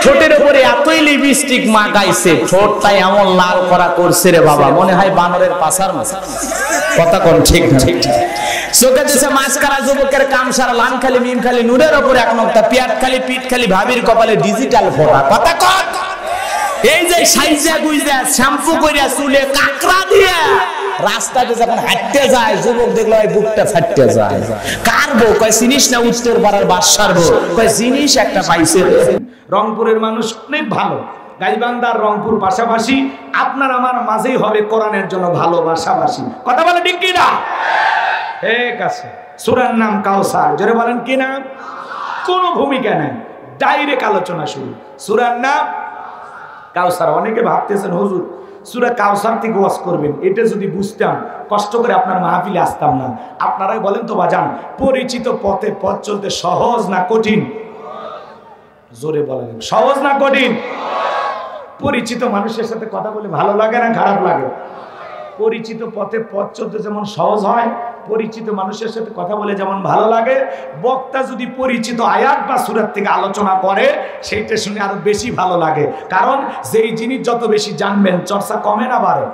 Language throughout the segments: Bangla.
ঠোঁটের উপরে এতই লিপস্টিক মাখাইছে, ঠোঁটটা এমন লাল করা করছে রে বাবা, মনে হয় বানরের পাছার মতো। কথা কোন ঠিক না? চোখে দিছে মাস্কারা, যুবকের কাম সারা, লাম খালি মিম খালি, নূরের উপরে এক নক্তা, পিয়াট খালি পিঠ খালি, ভাবির কপালে ডিজিটাল ফোঁটা। কথা কর। এই যে সাইজা গুইজা শ্যাম্পু কইরা চুলে কাকড়া দিয়ে রাস্তাতে যখন হাঁটতে যায়, যুবক দেখলো এই বুকটা ফাটতে যায়। কার বউ? কয় চিনিস না উত্তর পাড়ার বাদশার বউ। কয় জিনিস একটা পাইছে। রংপুরের মানুষ অনেক ভালো, গাইবান্ধার রংপুর পাশাপাশি, আপনার আমার মাঝেই হবে কোরআনের জন্য ভালোবাসাবাসী। কথা বলে ঠিক কি না? ঠিক আছে। সূরার নাম কাউসার। জোরে বলেন কি নাম? কোনো ভূমিকা নাই, ডাইরেক্ট আলোচনা শুরু। সূরার নাম কাউসার। অনেকে ভাবতেছেন হুজুর সূরা কাউসার থেকে ওয়াজ করবেন, এটা যদি বুঝতাম কষ্ট করে আপনার মাহফিলে আসতাম না। আপনারাই বলেন তো বাজান, পরিচিত পথে পথ চলতে সহজ না কঠিন? জোরে বলেন, সহজ না কঠিন? পরিচিত মানুষের সাথে কথা বলে ভালো লাগে না খারাপ লাগে? পরিচিত পথে পথ চলতে যেমন সহজ হয়, পরিচিত মানুষের সাথে কথা বলে যেমন ভালো লাগে, বক্তা যদি পরিচিত আয়াত বা সূরা থেকে আলোচনা করে সেইটা শুনে আরো বেশি ভালো লাগে। কারণ যেই জিনিস যত বেশি জানবেন, চর্চা কমে না বাড়ে?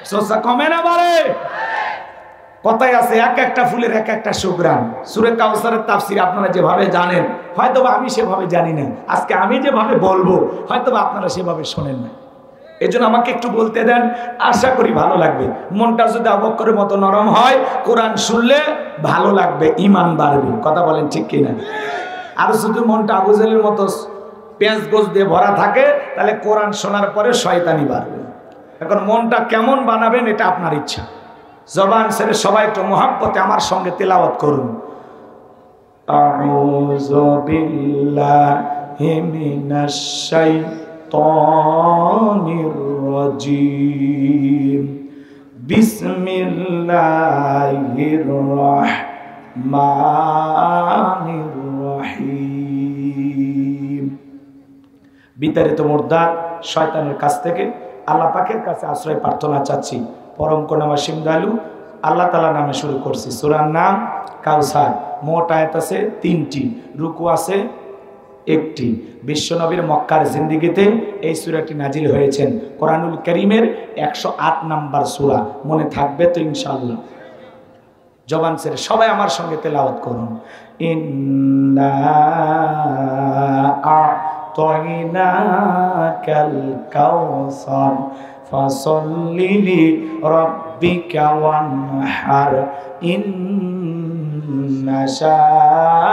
চর্চা কমে না বাড়ে? কথাই আছে, এক একটা ফুলের এক একটা সুঘ্রাণ। সূরা কাউসারের তাফসীর আপনারা যেভাবে জানেন, হয়তোবা আমি সেভাবে জানি না। আজকে আমি যেভাবে বলবো হয়তোবা আপনারা সেভাবে শোনেন না। এজন্য আমাকে একটু বলতে দেন, আশা করি ভালো লাগবে। মনটা যদি আবু বকরের মতো নরম হয়, কোরআন শুনলে ভালো লাগবে, ঈমান বাড়বে। কথা বলেন ঠিক কিনা? আর যদি মনটা আবু জেহেলের মতো পেঁয়াজ গোছ দিয়ে ভরা থাকে, তাহলে কোরআন শোনার পরে শয়তানি বাড়বে। এখন মনটা কেমন বানাবেন এটা আপনার ইচ্ছা। জবান ছেড়ে সবাই একটু মুহাব্বতে আমার সঙ্গে তেলাওয়াত করুন। আউযু বিল্লাহি মিনাশ শাইতানির রাজিম। বিসমিল্লাহির রাহমানির রহিম। বিতাড়িত মুর্দার শয়তানের কাছ থেকে আল্লাহ পাকের কাছে আশ্রয় প্রার্থনা চাচ্ছি। পরম করুণাময় অসীম দয়ালু আল্লাহ তাআলা নামে শুরু করছি। সূরার নাম কাউসার। মোট আয়াত আছে 3টি, রুকু আছে 1টি। বিশ্বনবীর মক্কার জিন্দেগিতে এই সূরাটি নাজিল হয়েছেন। কোরআনুল কারীমের 108 নাম্বার সূরা। মনে থাকবে তো ইনশাআল্লাহ? জবান ছেড়ে সবাই আমার সঙ্গে তেলাওয়াত করুন। ইন্না আ'তাইনাকাল কাউসার ফাসাল্লি লিরাব্বিকা ওয়ানহার ইন্না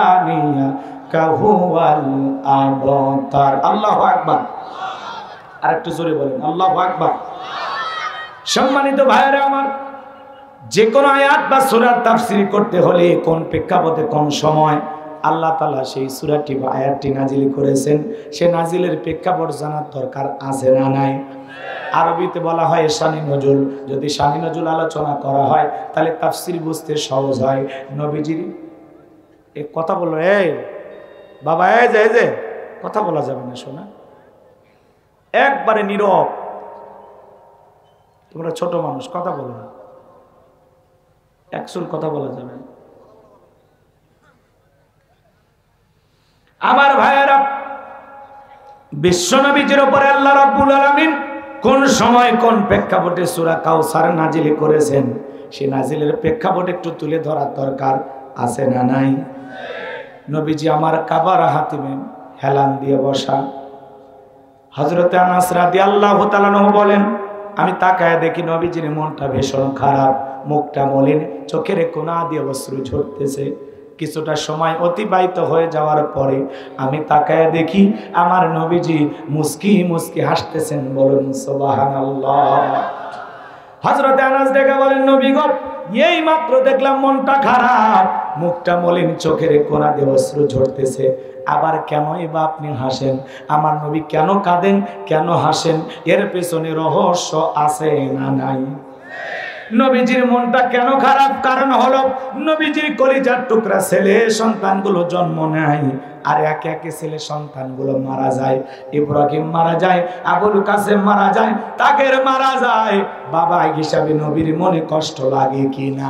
শানিয়াকা হুয়াল আবতার। আল্লাহু আকবার। আরেকটু জোরে বলেন আল্লাহু আকবার। সম্মানিত ভাইরা আমার, যে কোনো আয়াত বা সূরার তাফসীর করতে হলে কোন প্রেক্ষাপটে কোন সময় আল্লাহ তাআলা সেই সূরাটি বা আয়াতটি নাজিল করেছেন, সে নাজিলের প্রেক্ষাপট জানার দরকার আছে না নাই? আরবিতে বলা হয় শানি নজুল। যদি শানি নজুল আলোচনা করা হয় তাহলে তাফসীর বুঝতে সহজ হয়। নবীজির এই কথা বললো, এই বাবা এই যে কথা বলা যাবে না, শোনা একবারে নীরব। তোমরা ছোট মানুষ, কথা বলো না, একচুল কথা বলা যাবে না। আমার ভাইয়েরা, বিশ্বনবীর উপরে আল্লাহ রাব্বুল আলামিন কোন সময় কোন প্রেক্ষাপটে সূরা কাউসার নাজিল করেছেন, সে নাজিলের প্রেক্ষাপট একটু তুলে ধরার দরকার আছে না নাই? নবীজি আমার কাবার হাতিমে হেলান দিয়ে বসা। হযরতে আনাস রাদিয়াল্লাহু তাআলা আনহু বলেন, আমি তাকায় দেখি নবীজির মনটা ভীষণ খারাপ, মুখটা মলিন, চোখের কোনা দিয়ে অশ্রু ঝরতেছে। কিছুটা সময় অতিবাহিত হয়ে যাওয়ার পরে আমি তাকায় দেখি আমার নবীজি মুস্কি মুস্কি হাসতেছেন। বলুন সুবহানাল্লাহ। হযরত আনাস ডেকে বলেন, নবী গো, এই মাত্র দেখলাম মনটা খারাপ, মুখটা মলিন, চোখের কোনা দিয়ে অশ্রু ঝরতেছে, আবার কেনই বা আপনি হাসেন? আমার নবী কেন কাঁদেন, কেন হাসেন? এর পেছনে রহস্য আছে না নাই? নবীজির মনটা কেন খারাপ? কারণ হলো নবীজির কলিজার টুকরা ছেলে সন্তানগুলো জন্ম নেয়, আর একে একে ছেলে সন্তানগুলো মারা যায়। ইব্রাহিম মারা যায়, আবুল কাসেম মারা যায়, তাকের মারা যায়। বাবা হিসাবে নবীর মনে কষ্ট লাগে কি না?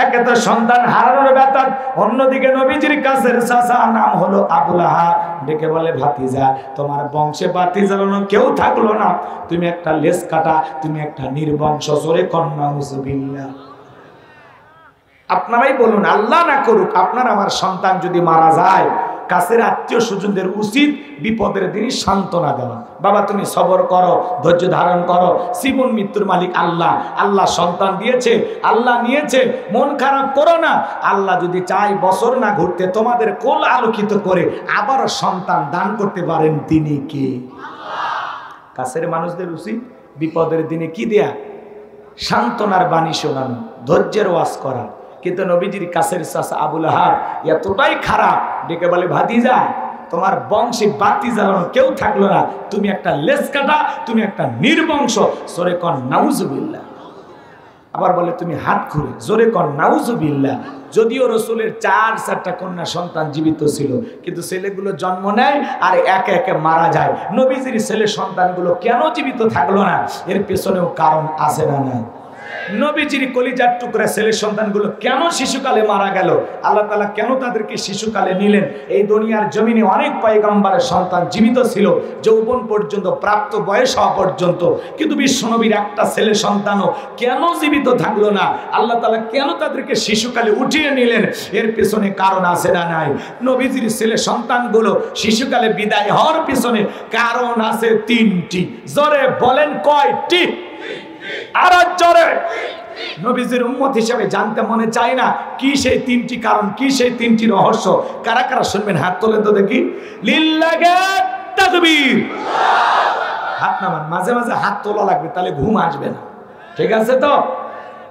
একে তো সন্তান হারানোর ব্যথা, অন্যদিকে নবীজির কাছের চাচা নাম হলো আবু লাহাব ডেকে বলে, ভাতিজা তোমার বংশে বাতি জ্বালানো কেউ থাকলো না, তুমি একটা লেজ কাটা, তুমি একটা নির্বংশ। জোরে কন্যা নাউজুবিল্লাহ। আপনারাই বলুন, আল্লাহ না করুক আপনার আমার সন্তান যদি মারা যায়, কাছের আত্মীয় স্বজনদের উচিত বিপদের দিনই সান্ত্বনা দেওয়া। বাবা তুমি সবর করো, ধৈর্য ধারণ করো, জীবন মৃত্যুর মালিক আল্লাহ, আল্লাহ সন্তান দিয়েছে, আল্লাহ নিয়েছে, মন খারাপ করো না। আল্লাহ যদি চাই বছর না ঘুরতে তোমাদের কোল আলোকিত করে আবার সন্তান দান করতে পারেন, তিনি কে? কাছের মানুষদের উচিত বিপদের দিনে কি দেয়া? সান্ত্বনার বাণী শোনানো, ধৈর্যের ওয়াজ করা। কিন্তু নবীজির কাছের চাচা আবু লাহাব এতটাই খারাপ, ডেকে বলে, ভাতিজা তোমার বংশে বাতি জ্বালানো কেউ থাকলো না, তুমি একটা লেজ কাটা, তুমি একটা নির্বংশ। জোরে কর নাউজুবিল্লাহ। আবার বলে তুমি হাত খুঁড়ে। জোরে কর নাউজুবিল্লাহ। যদিও রসুলের 4-4টা কন্যা সন্তান জীবিত ছিল, কিন্তু ছেলেগুলো জন্ম নেয় আর একে একে মারা যায়। নবীজির ছেলে সন্তানগুলো কেন জীবিত থাকলো না, এর পেছনেও কারণ আছে না নাই? নবীজির কলিজার টুকরা ছেলে সন্তানগুলো কেন শিশুকালে মারা গেল? আল্লাহ তাআলা কেন তাদেরকে শিশুকালে নিলেন? এই দুনিয়ার জমিনে অনেক পয়গম্বরের সন্তান জীবিত ছিল যৌবন পর্যন্ত, প্রাপ্ত বয়স হওয়া পর্যন্ত, কিন্তু বিশ্বনবীর একটা ছেলে সন্তানও কেন জীবিত থাকলো না? আল্লাহ তাআলা কেন তাদেরকে শিশুকালে উঠিয়ে নিলেন? এর পেছনে কারণ আছে না নাই? নবীজির ছেলে সন্তানগুলো শিশুকালে বিদায় হওয়ার পেছনে কারণ আছে 3টি। জোরে বলেন কয়টি? আর জোরে। নবীজির উম্মত হিসেবে জানতে মনে চায় না কি সেই 3টি কারণ, কি সেই 3টি রহস্য? কারা কারা শুনবেন হাত তোলেন তো দেখি। লিল্লাহি তাকবীর। হাত নামান, মাঝে মাঝে হাত তোলা লাগবে, তাহলে ঘুম আসবে না। ঠিক আছে তো?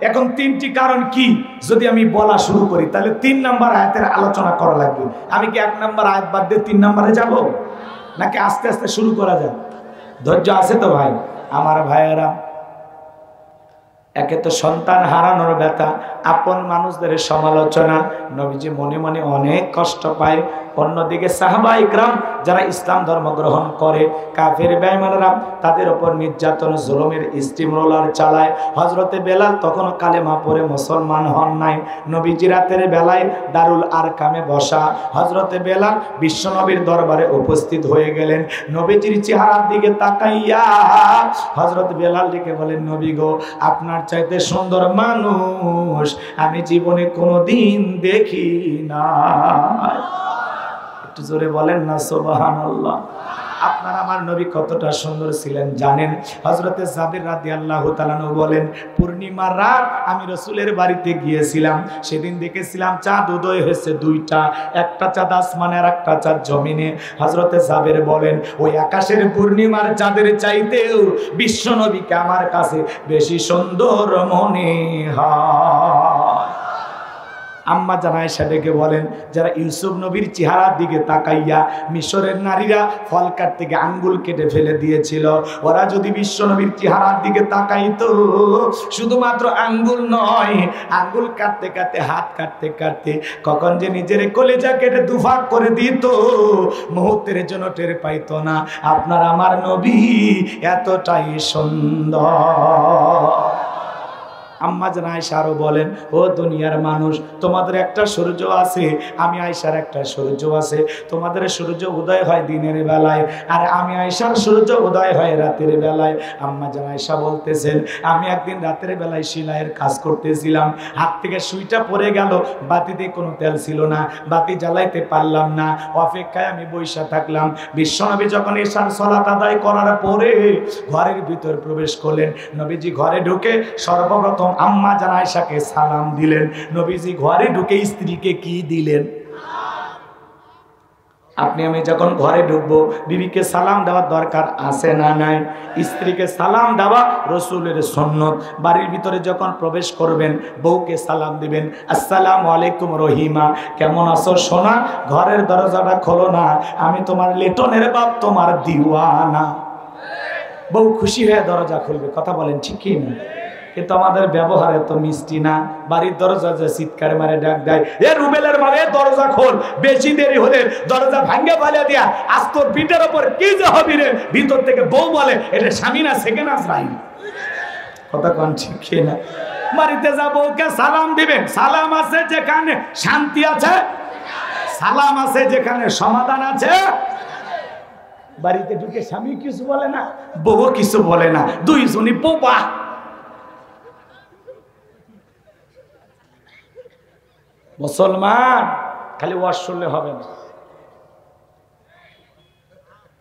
এখন 3টি কারণ কি যদি আমি বলা শুরু করি, তাহলে 3 নম্বর আয়াতের আলোচনা করা লাগবে। আমি কি 1 নম্বর আয়াত বাদ দিয়ে 3 নম্বরে যাব, নাকি আস্তে আস্তে শুরু করা যায়? ধৈর্য আছে তো ভাই আমার? ভাইয়েরা, একে তো সন্তান হারানোর ব্যথা, আপন মানুষদের সমালোচনা, নবীজি মনে মনে অনেক কষ্ট পায়। অন্যদিকে সাহাবা ইকরাম যারা ইসলাম ধর্ম গ্রহণ করে, কাফের বেঈমানরা তাদের উপর নির্যাতন জুলুমের স্টিম রোলার চালায়। হযরতে বেলাল তখনও কালেমা পড়ে মুসলমান হন নাই। নবীজি রাতের বেলায় দারুল আরকামে বসা। হযরতে বেলাল বিশ্বনবীর দরবারে উপস্থিত হয়ে গেলেন। নবীজির চেহারার দিকে তাকাইয়া হযরত বেলাল ডেকে বলেন, নবী গো, আপনার চাইতে সুন্দর মানুষ আমি জীবনে কোনোদিন দেখি না। একটু জোরে বলেন না সুবহানাল্লাহ। আপনার আমার নবী কতটা সুন্দর ছিলেন জানেন? হযরতে জাবির রাদিয়াল্লাহু তাআলা বলেন, পূর্ণিমার রাত আমি রাসূলের বাড়িতে গিয়েছিলাম, সেদিন দেখেছিলাম চাঁদ উদয় হয়েছে 2টা, একটা চাঁদ আসমানে আর একটা চাঁদ জমিনে। হযরতে জাবির বলেন, ওই আকাশের পূর্ণিমার চাঁদের চাইতেও বিশ্ব নবীকে আমার কাছে বেশি সুন্দর মনে হয়। আম্মা জান আয়েশা ডেকে বলেন, যারা ইউসুফ নবীর চেহারার দিকে তাকাইয়া মিশরের নারীরা ফল কাটতে গিয়ে আঙ্গুল কেটে ফেলে দিয়েছিল, ওরা যদি বিশ্ব নবীর চেহারার দিকে তাকাইতো, শুধুমাত্র আঙ্গুল নয়, আঙ্গুল কাটতে কাটতে, হাত কাটতে কাটতে কখন যে নিজের কলেজা কেটে দুভাগ করে দিত, মুহূর্তের জন্য টের পাইতো না। আপনার আমার নবী এতটাই সুন্দর। আম্মা জান আয়েশা আরো বলেন, ও দুনিয়ার মানুষ, তোমাদের একটা সূর্য আছে, আমি আয়েশার একটা সূর্য আছে। তোমাদের সূর্য উদয় হয় দিনের বেলায়, আর আমি আয়েশার সূর্য উদয় হয় রাতের বেলায়। আম্মা জান আয়েশা বলতেছেন, আমি একদিন রাতের বেলায় সেলাইয়ের কাজ করতেছিলাম, হাত থেকে সুইটা পড়ে গেল, বাতিতে কোনো তেল ছিল না, বাতি জ্বালাইতে পারলাম না, অপেক্ষায় আমি বইসা থাকলাম। বিশ্বনবী যখন এশার সালাত আদায় করার পরে ঘরের ভিতর প্রবেশ করলেন, নবীজি ঘরে ঢুকে সর্বপ্রথম আম্মা জান আয়েশাকে সালাম দিলেন। নবীজি ঘরে ঢুকে স্ত্রীকে কি দিলেন? আপনি আমি যখন ঘরে ঢুকবো, বিবিকে সালাম দেওয়ার দরকার আছে না নাই? স্ত্রীকে সালাম দেওয়া রাসূলের সুন্নাত। বাড়ির ভিতরে যখন প্রবেশ করবেন, বউকে সালাম দিবেন, আসসালামু আলাইকুম রহিমা, কেমন আছো সোনা? ঘরের দরজাটা খোলো না, আমি তোমার লেটনের বাপ, তোমার দিওয়ানা। বউ খুশি হয়ে দরজা খুলবে। কথা বলেন ঠিক কি না? কিন্তু আমাদের ব্যবহার এত মিষ্টি না। বাড়ির দরজা যে চিৎকার মারে ডাক দেয়, এ রুবেলের মানে দরজা খোল, বেশি দেরি হলে দরজা ভাঙ্গে ফেলে দিয়া আজ তোর পিঠের ওপর কি যে হবি রে। ভিতর থেকে বউ বলে, এটা স্বামী না সেকেন্ড আশ্রাই। কথা কোন ঠিক না? বাড়িতে যাব ওকে সালাম দিবেন। সালাম আছে যেখানে শান্তি আছে, সালাম আছে যেখানে সমাধান আছে। বাড়িতে ঢুকে স্বামী কিছু বলে না, বউ কিছু বলে না, দুইজনই বোবা। মুসলমান খালি ওয়াজ শুনলে হবে না।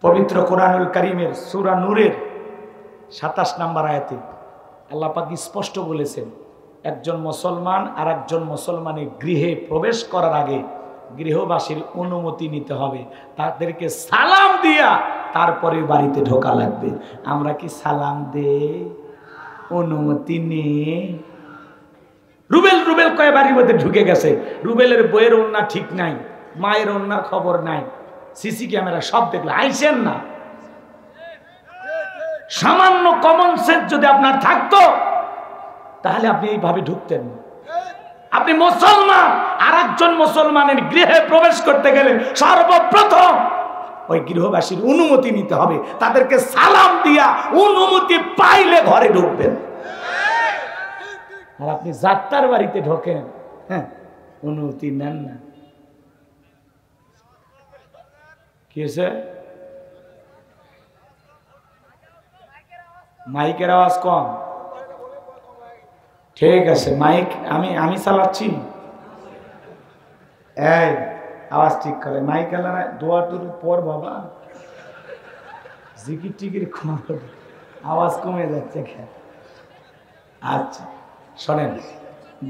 পবিত্র কোরআনুল কারীমের সূরা নূরের 27 নম্বর আয়াতে আল্লাহ পাক স্পষ্ট বলেছেন, একজন মুসলমান আর একজন মুসলমানের গৃহে প্রবেশ করার আগে গৃহবাসীর অনুমতি নিতে হবে, তাদেরকে সালাম দিয়া তারপরে বাড়িতে ঢোকা লাগবে। আমরা কি সালাম দে, অনুমতি নিয়ে? রুবেল রুবেল কয় বাড়ির মধ্যে ঢুকে গেছে, রুবেলের বইয়ের ওন্না ঠিক নাই, মায়ের ওন্নার খবর নাই, সিসি ক্যামেরা সব দেখলে আইসেন না। সামান্য কমন সেন্স যদি আপনার থাকতো তাহলে আপনি এইভাবে ঢুকতেন। আপনি মুসলমান আর একজন মুসলমানের গৃহে প্রবেশ করতে গেলে সর্বপ্রথম ওই গৃহবাসীর অনুমতি নিতে হবে, তাদেরকে সালাম দিয়া অনুমতি পাইলে ঘরে ঢুকবেন। আর আপনি যাত্রার বাড়িতে ঢোকেন, হ্যাঁ, অনুমতি নেন না। কি হয়েছে? মাইকের আওয়াজ কম। ঠিক আছে, মাইক আমি চালাচ্ছি। এই আওয়াজ ঠিক করে মাইক এলারা দোয়া টুর পর বাবা জিকির টিকির আওয়াজ কমে যাচ্ছে। আচ্ছা শোনেন,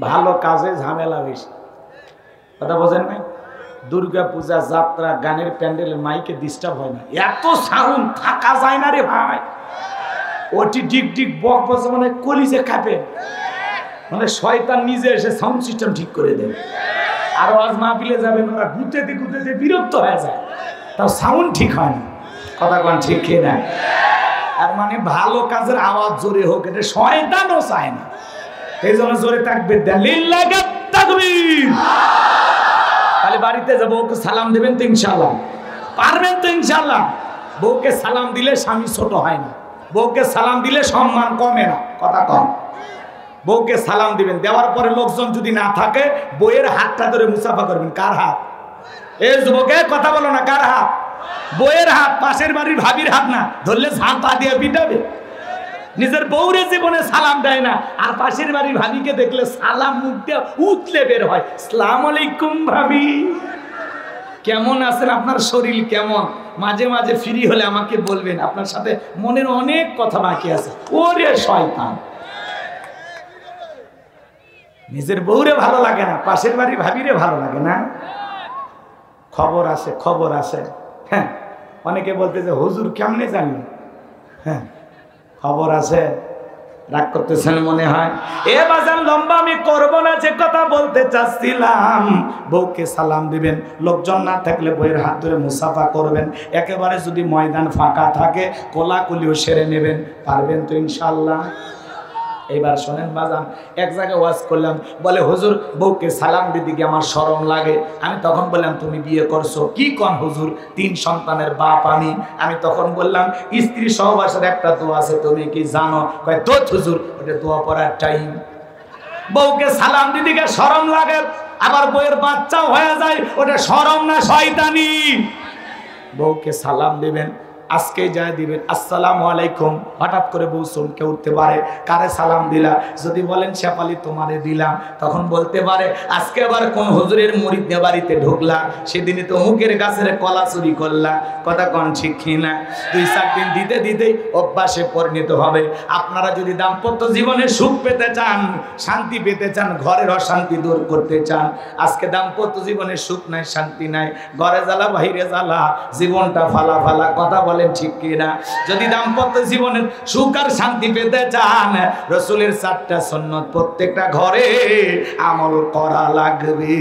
ভালো কাজে ঝামেলা বেশি, কথা বোঝেন নাই? দুর্গা পূজা, যাত্রা, গানের প্যান্ডেলের মাইকে ডিস্টার্ব হয় না, এত সাউন্ড থাকা যায় না রে ভাই। ওটি ডিক ডিক বক বসে মানে কলিজে কাঁপে, মানে শয়তান নিজে এসে সাউন্ড সিস্টেম ঠিক করে দেবে। আর আজ মাহফিলে যাবেন ওরা গুতেতে গুতেতে বিরক্ত হয়ে যায়, তাও সাউন্ড ঠিক হয় না। কথা কোন ঠিক না? আর মানে ভালো কাজের আওয়াজ জোরে হোক, এটা শয়তানও চায় না। এই জন্য জোরে তাকবীর দেন, লিল্লাহি তাকবীর। তাহলে বাড়িতে যাবো, ওকে সালাম দেবেন তো ইনশাআল্লাহ? পারবেন তো ইনশাআল্লাহ? বউকে সালাম দিলে স্বামী ছোট হয় না, বউকে সালাম দিলে সম্মান কমে না। কথা কম। বউকে সালাম দিবেন, দেওয়ার পরে লোকজন যদি না থাকে বইয়ের হাতটা ধরে মুসাফা করবেন। কার হাত? এই যুবকে কথা বলো না, কার হাত? বইয়ের হাত, পাশের বাড়ির ভাবির হাত না, ধরলে ঝাঁপা দিয়ে পিটাবে। নিজের বউরে জীবনে সালাম দেয় না, আর পাশের বাড়ির ভাবিকে দেখলে সালাম মুখ দিয়ে উতলে বের হয়। আসসালামু আলাইকুম ভাবি, কেমন আছেন, আপনার শরীর কেমন? মাঝে মাঝে ফ্রি হলে আমাকে বলবেন, আপনার সাথে মনের অনেক কথা বাকি আছে। ওরে শয়তান, নিজের বউরে ভালো লাগে না, পাশের বাড়ির ভাবিরে ভালো লাগে না। খবর আছে, খবর আছে। হ্যাঁ, অনেকে বলতে যে হুজুর কেমনে জানলেন? হ্যাঁ, খবর আছে। রাগ করতেছেন মনে হয়। এ বাজান লম্বা আমি করব না, যে কথা বলতে চাচ্ছিলাম, বউকে সালাম দিবেন, লোকজন না থাকলে বউয়ের হাত ধরে মুসাফা করবেন। একেবারে যদি ময়দান ফাঁকা থাকে কোলাকুলিও সেরে নেবেন। পারবেন তো ইনশাআল্লাহ? এবার শোনেন বাজান, এক জায়গায় ওয়াজ করলাম, বলে হুজুর বউকে সালাম দিতে গিয়ে আমার শরম লাগে। আমি তখন বললাম তুমি বিয়ে করছো? কি কন হুজুর, 3 সন্তানের বাপ আমি। আমি তখন বললাম স্ত্রী সহবাসের একটা দোয়া আছে, তুমি কি জানো? কয় তো হুজুর, ওটা দোয়া পড়ার টাইম। বউকে সালাম দিতে গিয়ে শরম লাগে, আবার বউয়ের বাচ্চাও হয়ে যায়, ওটা শরম না শয়তানি? বউকে সালাম দিবেন, আজকে যা দিবেন আসসালামু আলাইকুম। হঠাৎ করে বউ চমকে উঠতে পারে, কারে সালাম দিলা? যদি বলেন শেফালি তোমারে দিলাম, তখন বলতে পারে আজকে আবার কোন হুজুরের মুরিদ বাড়িতে ঢুকলা, সেদিনই তো মুখের গাছের কলা চুরি করলা। কথা কোন ঠিক না? 2-4 দিন দিতে দিতেই অভ্যাসে পরিণত হবে। আপনারা যদি দাম্পত্য জীবনে সুখ পেতে চান, শান্তি পেতে চান, ঘরের অশান্তি দূর করতে চান, আজকে দাম্পত্য জীবনে সুখ নাই, শান্তি নাই, ঘরে জ্বালা বাইরে জ্বালা, জীবনটা ফালা ফালা। কথা বলেন ঠিক কিনা? যদি দাম্পত্য জীবনের সুখ আর শান্তি পেতে চান, রাসূলের 4টা সুন্নাত প্রত্যেকটা ঘরে আমল করা লাগবে।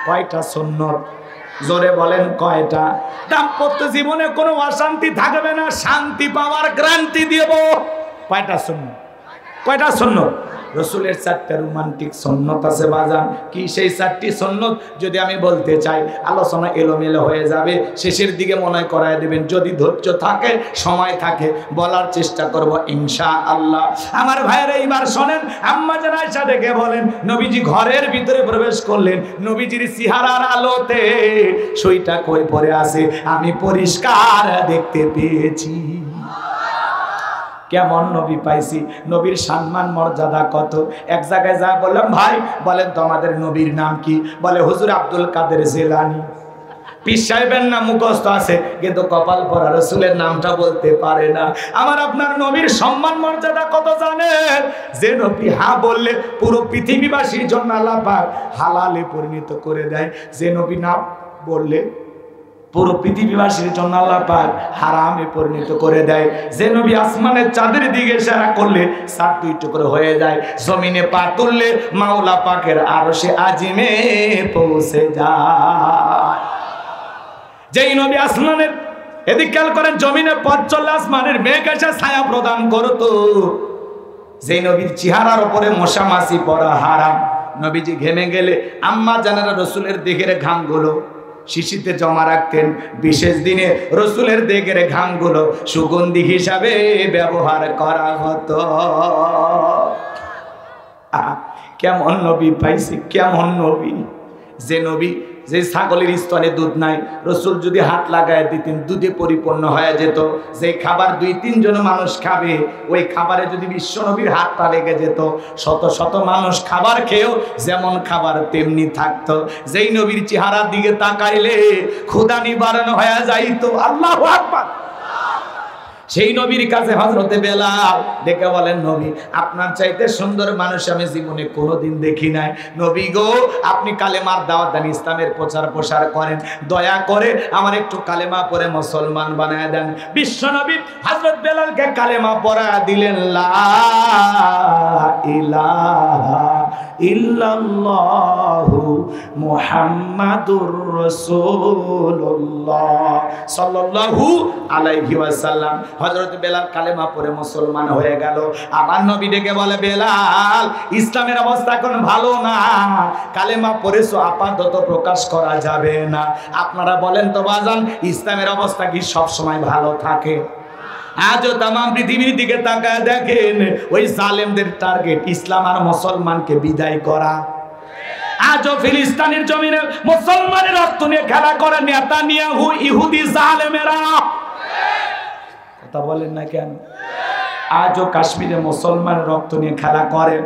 কয়টা সুন্নাত? জোরে বলেন কয়টা? দাম্পত্য জীবনে কোনো অশান্তি থাকবে না, শান্তি পাওয়ার গ্যারান্টি দেব। কয়টা সুন্নাত? কয়টা সুন্নাত? রসুলের 4টা রোমান্টিক সুন্নত আছে বাজান। কি সেই 4টি সুন্নত যদি আমি বলতে চাই আলোচনা এলোমেলো হয়ে যাবে, শেষের দিকে মনে করায় দেবেন। যদি ধৈর্য থাকে, সময় থাকে, বলার চেষ্টা করব ইনশাআল্লাহ। আমার ভাইয়েরা এইবার শোনেন, আম্মা জান আয়েশা ডেকে বলেন, নবীজি ঘরের ভিতরে প্রবেশ করলেন, নবীজির চেহারার আলোতে সুইটা কই পড়ে আছে আমি পরিষ্কার দেখতে পেয়েছি। কেমন নবী পাইছি, নবীর সম্মান মর্যাদা কত। এক জায়গায় যা বললাম, ভাই বলেন তো আমাদের নবীর নাম কি? বলে হুজুর আব্দুল কাদের জিলানী। পীর সাহেবের নাম মুখস্থ আছে কিন্তু কপাল পরা রসুলের নামটা বলতে পারে না। আমার আপনার নবীর সম্মান মর্যাদা কত জানেন? যে নবী হা বললে পুরো পৃথিবীবাসীর জন্য আল্লাহ পাক হালালে পরিণত করে দেয়, যে নবী না বললে পুরো পৃথিবীবাসীর জন্য আল্লাহ পাক হারামে পরিণত করে দেয়। যে নবী আসমানের চাঁদের দিকে ইশারা করলে চাঁদ 2 টুকরো হয়ে যায়, জমিনে পা তুললে মাওলা পাকের আরশে আজিমে পৌঁছে যায়। যেই নবী আসমানের এদিক খেয়াল করেন, জমিনে পথ চললে আসমানের মেঘ এসে ছায়া প্রদান করতো। যেই নবীর চেহারার উপরে মশা মাছি পড়া হারাম। নবীজি ঘেমে গেলে আম্মা জানেরা রসুলের দেহের ঘামগুলো শিশিতে জমা রাখতেন। বিশেষ দিনে রসুলের দেহের ঘামগুলো সুগন্ধি হিসাবে ব্যবহার করা হতো। কেমন নবী পাইছি, কেমন নবী! যে নবী, যে ছাগলের স্তনে দুধ নাই, রসুল যদি হাত লাগায় দিতেন দুধে পরিপূর্ণ হয়ে যেত। যে খাবার 2-3 জন মানুষ খাবে, ওই খাবারে যদি বিশ্ব নবীর হাতটা লেগে যেত, শত শত মানুষ খাবার খেয়েও যেমন খাবার তেমনি থাকতো। যেই নবীর চেহারার দিকে তাকাইলে ক্ষুধা নিবারণ হয়ে যাইতো। আল্লাহু আকবার। সেই নবীর কাছে হযরতে বেলাল ডেকে বলেন, নবী আপনার চাইতে সুন্দর মানুষ আমি জীবনে কোনোদিন দেখি নাই। নবী গো, আপনি কালেমার দাওয়াত দেন, ইসলামের প্রচার প্রসার করেন, দয়া করে আমার একটু কালেমা পড়ে মুসলমান বানায় দেন। বিশ্ব নবী হযরত বেলালকে কালেমা পড়া দিলেন, লা ইলাহা ইল্লাল্লাহু মুহাম্মাদুর রাসূলুল্লাহ সাল্লাল্লাহু আলাইহি ওয়াসাল্লাম। হযরত বেলাল কালেমা পড়ে মুসলমান হয়ে গেল। আমার নবী ডেকে বলে, বেলাল ইসলামের অবস্থা এখন ভালো না, কালেমা পড়েছো আপাতত প্রকাশ করা যাবে না। আপনারা বলেন তো বাজান, ইসলামের অবস্থা কি সব সময় ভালো থাকে? আজও তাম পৃথিবীর দিকে তাকায় দেখেন, ওই জালেমদের টার্গেট ইসলাম আর মুসলমানকে বিদায় করা। আজও ফিলিস্তিনের জমিনে মুসলমানের রক্ত নিয়ে খেলা করে নেতানিয়াহু ইহুদি জালেমেরা। কথা বলেন না কেন? আজও কাশ্মীরে মুসলমানের রক্ত নিয়ে খেলা করে।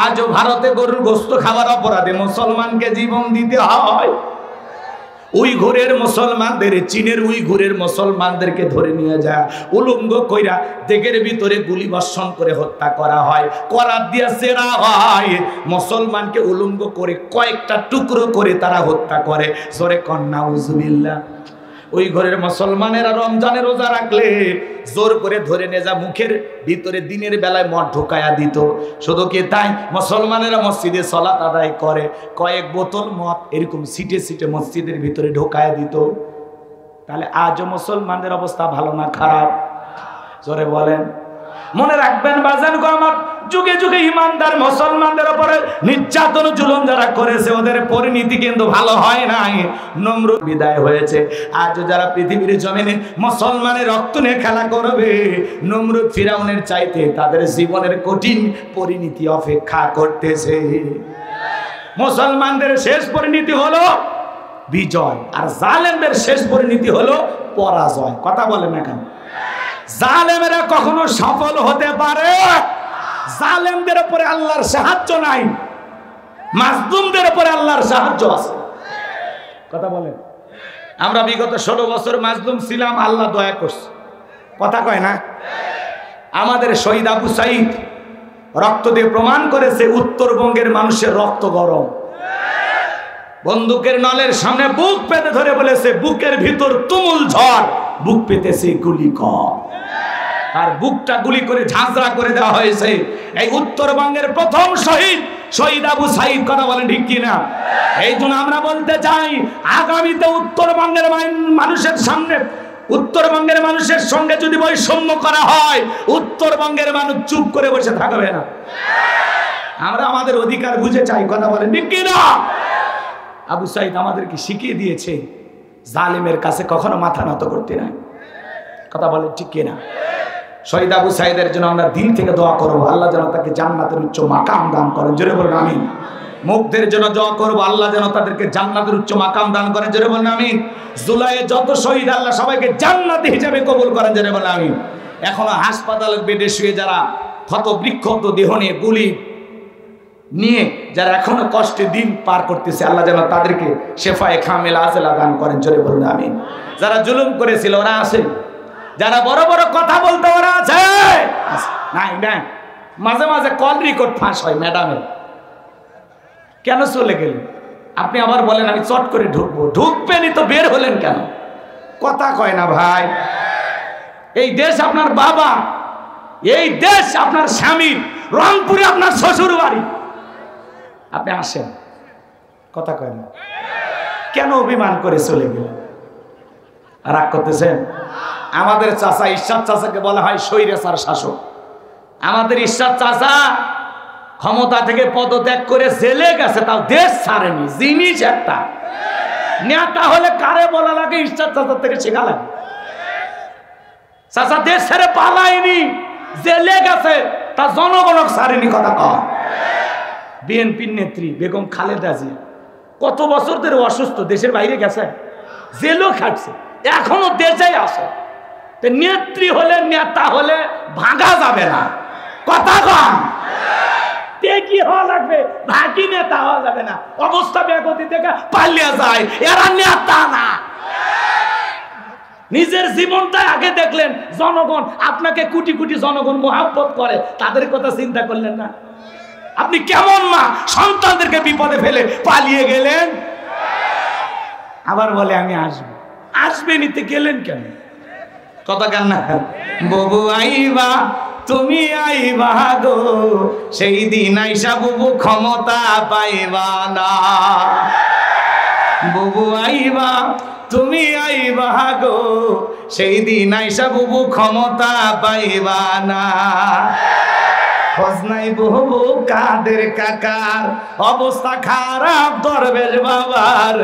আজও ভারতে গরুর গোশত খাবার অপরাধে মুসলমানকে জীবন দিতে হয়। উইঘুরের মুসলমানদের, চীনের উইঘুরের মুসলমানদেরকে ধরে নিয়ে যায়, উলঙ্গ কইরা দেগের ভিতরে গুলি বর্ষণ করে হত্যা করা হয়, করাত দিয়া চেরা হয়। মুসলমানকে উলঙ্গ করে কয়েকটা টুকরো করে তারা হত্যা করে। জোরে কন্না নাউজুবিল্লাহ। ওই ঘরের মুসলমানেরা রমজানের রোজা রাখলে জোর করে ধরে নিয়ে যা মুখের ভিতরে দিনের বেলায় মদ ঢুকায়া দিত। শুধু কি তাই, মুসলমানেরা মসজিদে সালাত আদায় করে কয়েক বোতল মদ এরকম সিটে সিটে মসজিদের ভিতরে ঢুকায়া দিত। তাহলে আজও মুসলমানদের অবস্থা ভালো না খারাপ? জোরে বলেন। মনে রাখবেন বাজান গো আমার, যুগে যুগে ইমানদার মুসলমানদের উপরে নির্যাতন জুলুম যারা করেছে ওদের পরিণতি কিন্তু ভালো হয় নাই। নমরুদ বিদায় হয়েছে। আজ যারা পৃথিবীর জমিনে মুসলমানের রক্ত নিয়ে খেলা করবে, নমরুদ ফিরাউনের চাইতে তাদের জীবনের কঠিন পরিণতি অপেক্ষা করতেছে। মুসলমানদের শেষ পরিণতি হলো বিজয়, আর জালেমদের শেষ পরিণতি হলো পরাজয়। কথা বলেন না কেন? জালেমেরা কখনো সফল হতে পারে? জালেমদের উপরে আল্লাহর সাহায্য নাই, মাজলুমদের উপরে আল্লাহর সাহায্য আছে। কথা বলেন। আমরা বিগত 16 বছর মাজলুম ছিলাম, আল্লাহ দয়া করছে। কথা কয় না? আমাদের শহীদ আবু সাইদ রক্ত দিয়ে প্রমাণ করেছে উত্তরবঙ্গের মানুষের রক্ত গরম। বন্দুকের নলের সামনে বুক পেতে ধরে বলেছে, বুকের ভিতর তুমুল ঝড়, বুক পেতেছে গুলি কম। আর বুকটা গুলি করে ঝাঁঝরা করে দেওয়া হয়েছে। এই উত্তরবঙ্গের প্রথম শহীদ আবু সাইদ। কথা বলেন ঠিক কিনা? এই জন্য আমরা বলতে চাই, আগামীতে উত্তরবঙ্গের মানুষের সামনে, উত্তরবঙ্গের মানুষের সঙ্গে যদি বৈষম্য করা হয়, উত্তরবঙ্গের মানুষ চুপ করে বসে থাকবে না। আমরা আমাদের অধিকার বুঝে চাই, কথা বলেন ঠিক কিনা? আবু সাইদ আমাদেরকে শিখিয়ে দিয়েছে জালেমের কাছে কখনো মাথা নত করতে নাই, কথা বলেন ঠিক কিনা? শহীদ আবু সাইদের জন্য আমরা দিল থেকে দোয়া করবো, আল্লাহ যেন তাকে জান্নাতের উচ্চ মাকাম দান করেন, জোরে বলুন আমিন। মুগ্ধের জন্য দোয়া করবো, আল্লাহ যেন তাদেরকে জান্নাতের উচ্চ মাকাম দান করেন, জোরে বলুন আমিন। জুলাইয়ে যত শহীদ আল্লাহ সবাইকে জান্নাতি হিসেবে কবুল করেন, জোরে বলুন আমিন। এখনো হাসপাতালের বেডে শুয়ে যারা ক্ষত বিক্ষত দেহ নিয়ে গুলি নিয়ে যারা এখনো কষ্টে দিন পার করতেছে, আল্লাহ যেন তাদেরকে শেফায়ে কামিল আজলা দান করেন, জোরে বলুন আমিন। যারা জুলুম করেছিল ওরা আছে, যারা বড় বড় কথা বলতে ওরা আছে নাই না। মাঝে মাঝে কল রেকর্ড ফাঁস হয় ম্যাডামের, কেন চলে গেলেন আপনি? আবার বলেন আমি চট করে ঢুকবো, ঢুকবেনই তো বের হলেন কেন? কথা কয় না ভাই। এই দেশ আপনার বাবা, এই দেশ আপনার স্বামী, রংপুরে আপনার শ্বশুর বাড়ি, আপনি আসেন, কথা কয় না কেন? অভিমান করে চলে গেলেন, রাগ করতেছেন? আমাদের চাচা ইরশাদ চাচাকে বলা হয় স্বৈরাচার শাসক। আমাদের ইরশাদ চাচা ক্ষমতা থেকে পদত্যাগ করে জেলে গেছে, তাও দেশ ছাড়েনি। জিনিস একটা নেতা হলে কারে বলা লাগে? ইরশাদ চাচার থেকে শেখা লাগে। চাচা দেশ ছেড়ে পালায়নি, জেলে গেছে, তা জনগণক ছাড়েনি, কথা কয়। বিএনপির নেত্রী বেগম খালেদা জিয়া কত বছর ধরে অসুস্থ, দেশের বাইরে গেছে, জেলও খাটছে, এখনো দেশেই আছে। নেত্রী হলে নেতা হলে ভাঙা যাবে না, কথা কন। কি হওয়া লাগবে, ভাগি নেতা হওয়া যাবে না। অবস্থা বেগতি থেকে পালিয়ে যায়, এরা নেতা না। নিজের জীবনটা আগে দেখলেন, জনগণ আপনাকে কোটি কোটি জনগণ মোহাব্বত করে, তাদের কথা চিন্তা করলেন না? আপনি কেমন মা, সন্তানদেরকে বিপদে ফেলে পালিয়ে গেলেন। আবার বলে আমি আসবো, আসবে নিতে গেলেন কেন? কথা কেন না? ববু আইবা তুমি আইবা গো, সেই দিন আইসা বুবু ক্ষমতা পাইবা না। বুবু আইবা তুমি আইবা গো, সেই দিন আইসা বুবু ক্ষমতা পাইবা না। খোঁজ নাই বহু কাদের কাকার, অবস্থা খারাপ দরবেশ বাবার,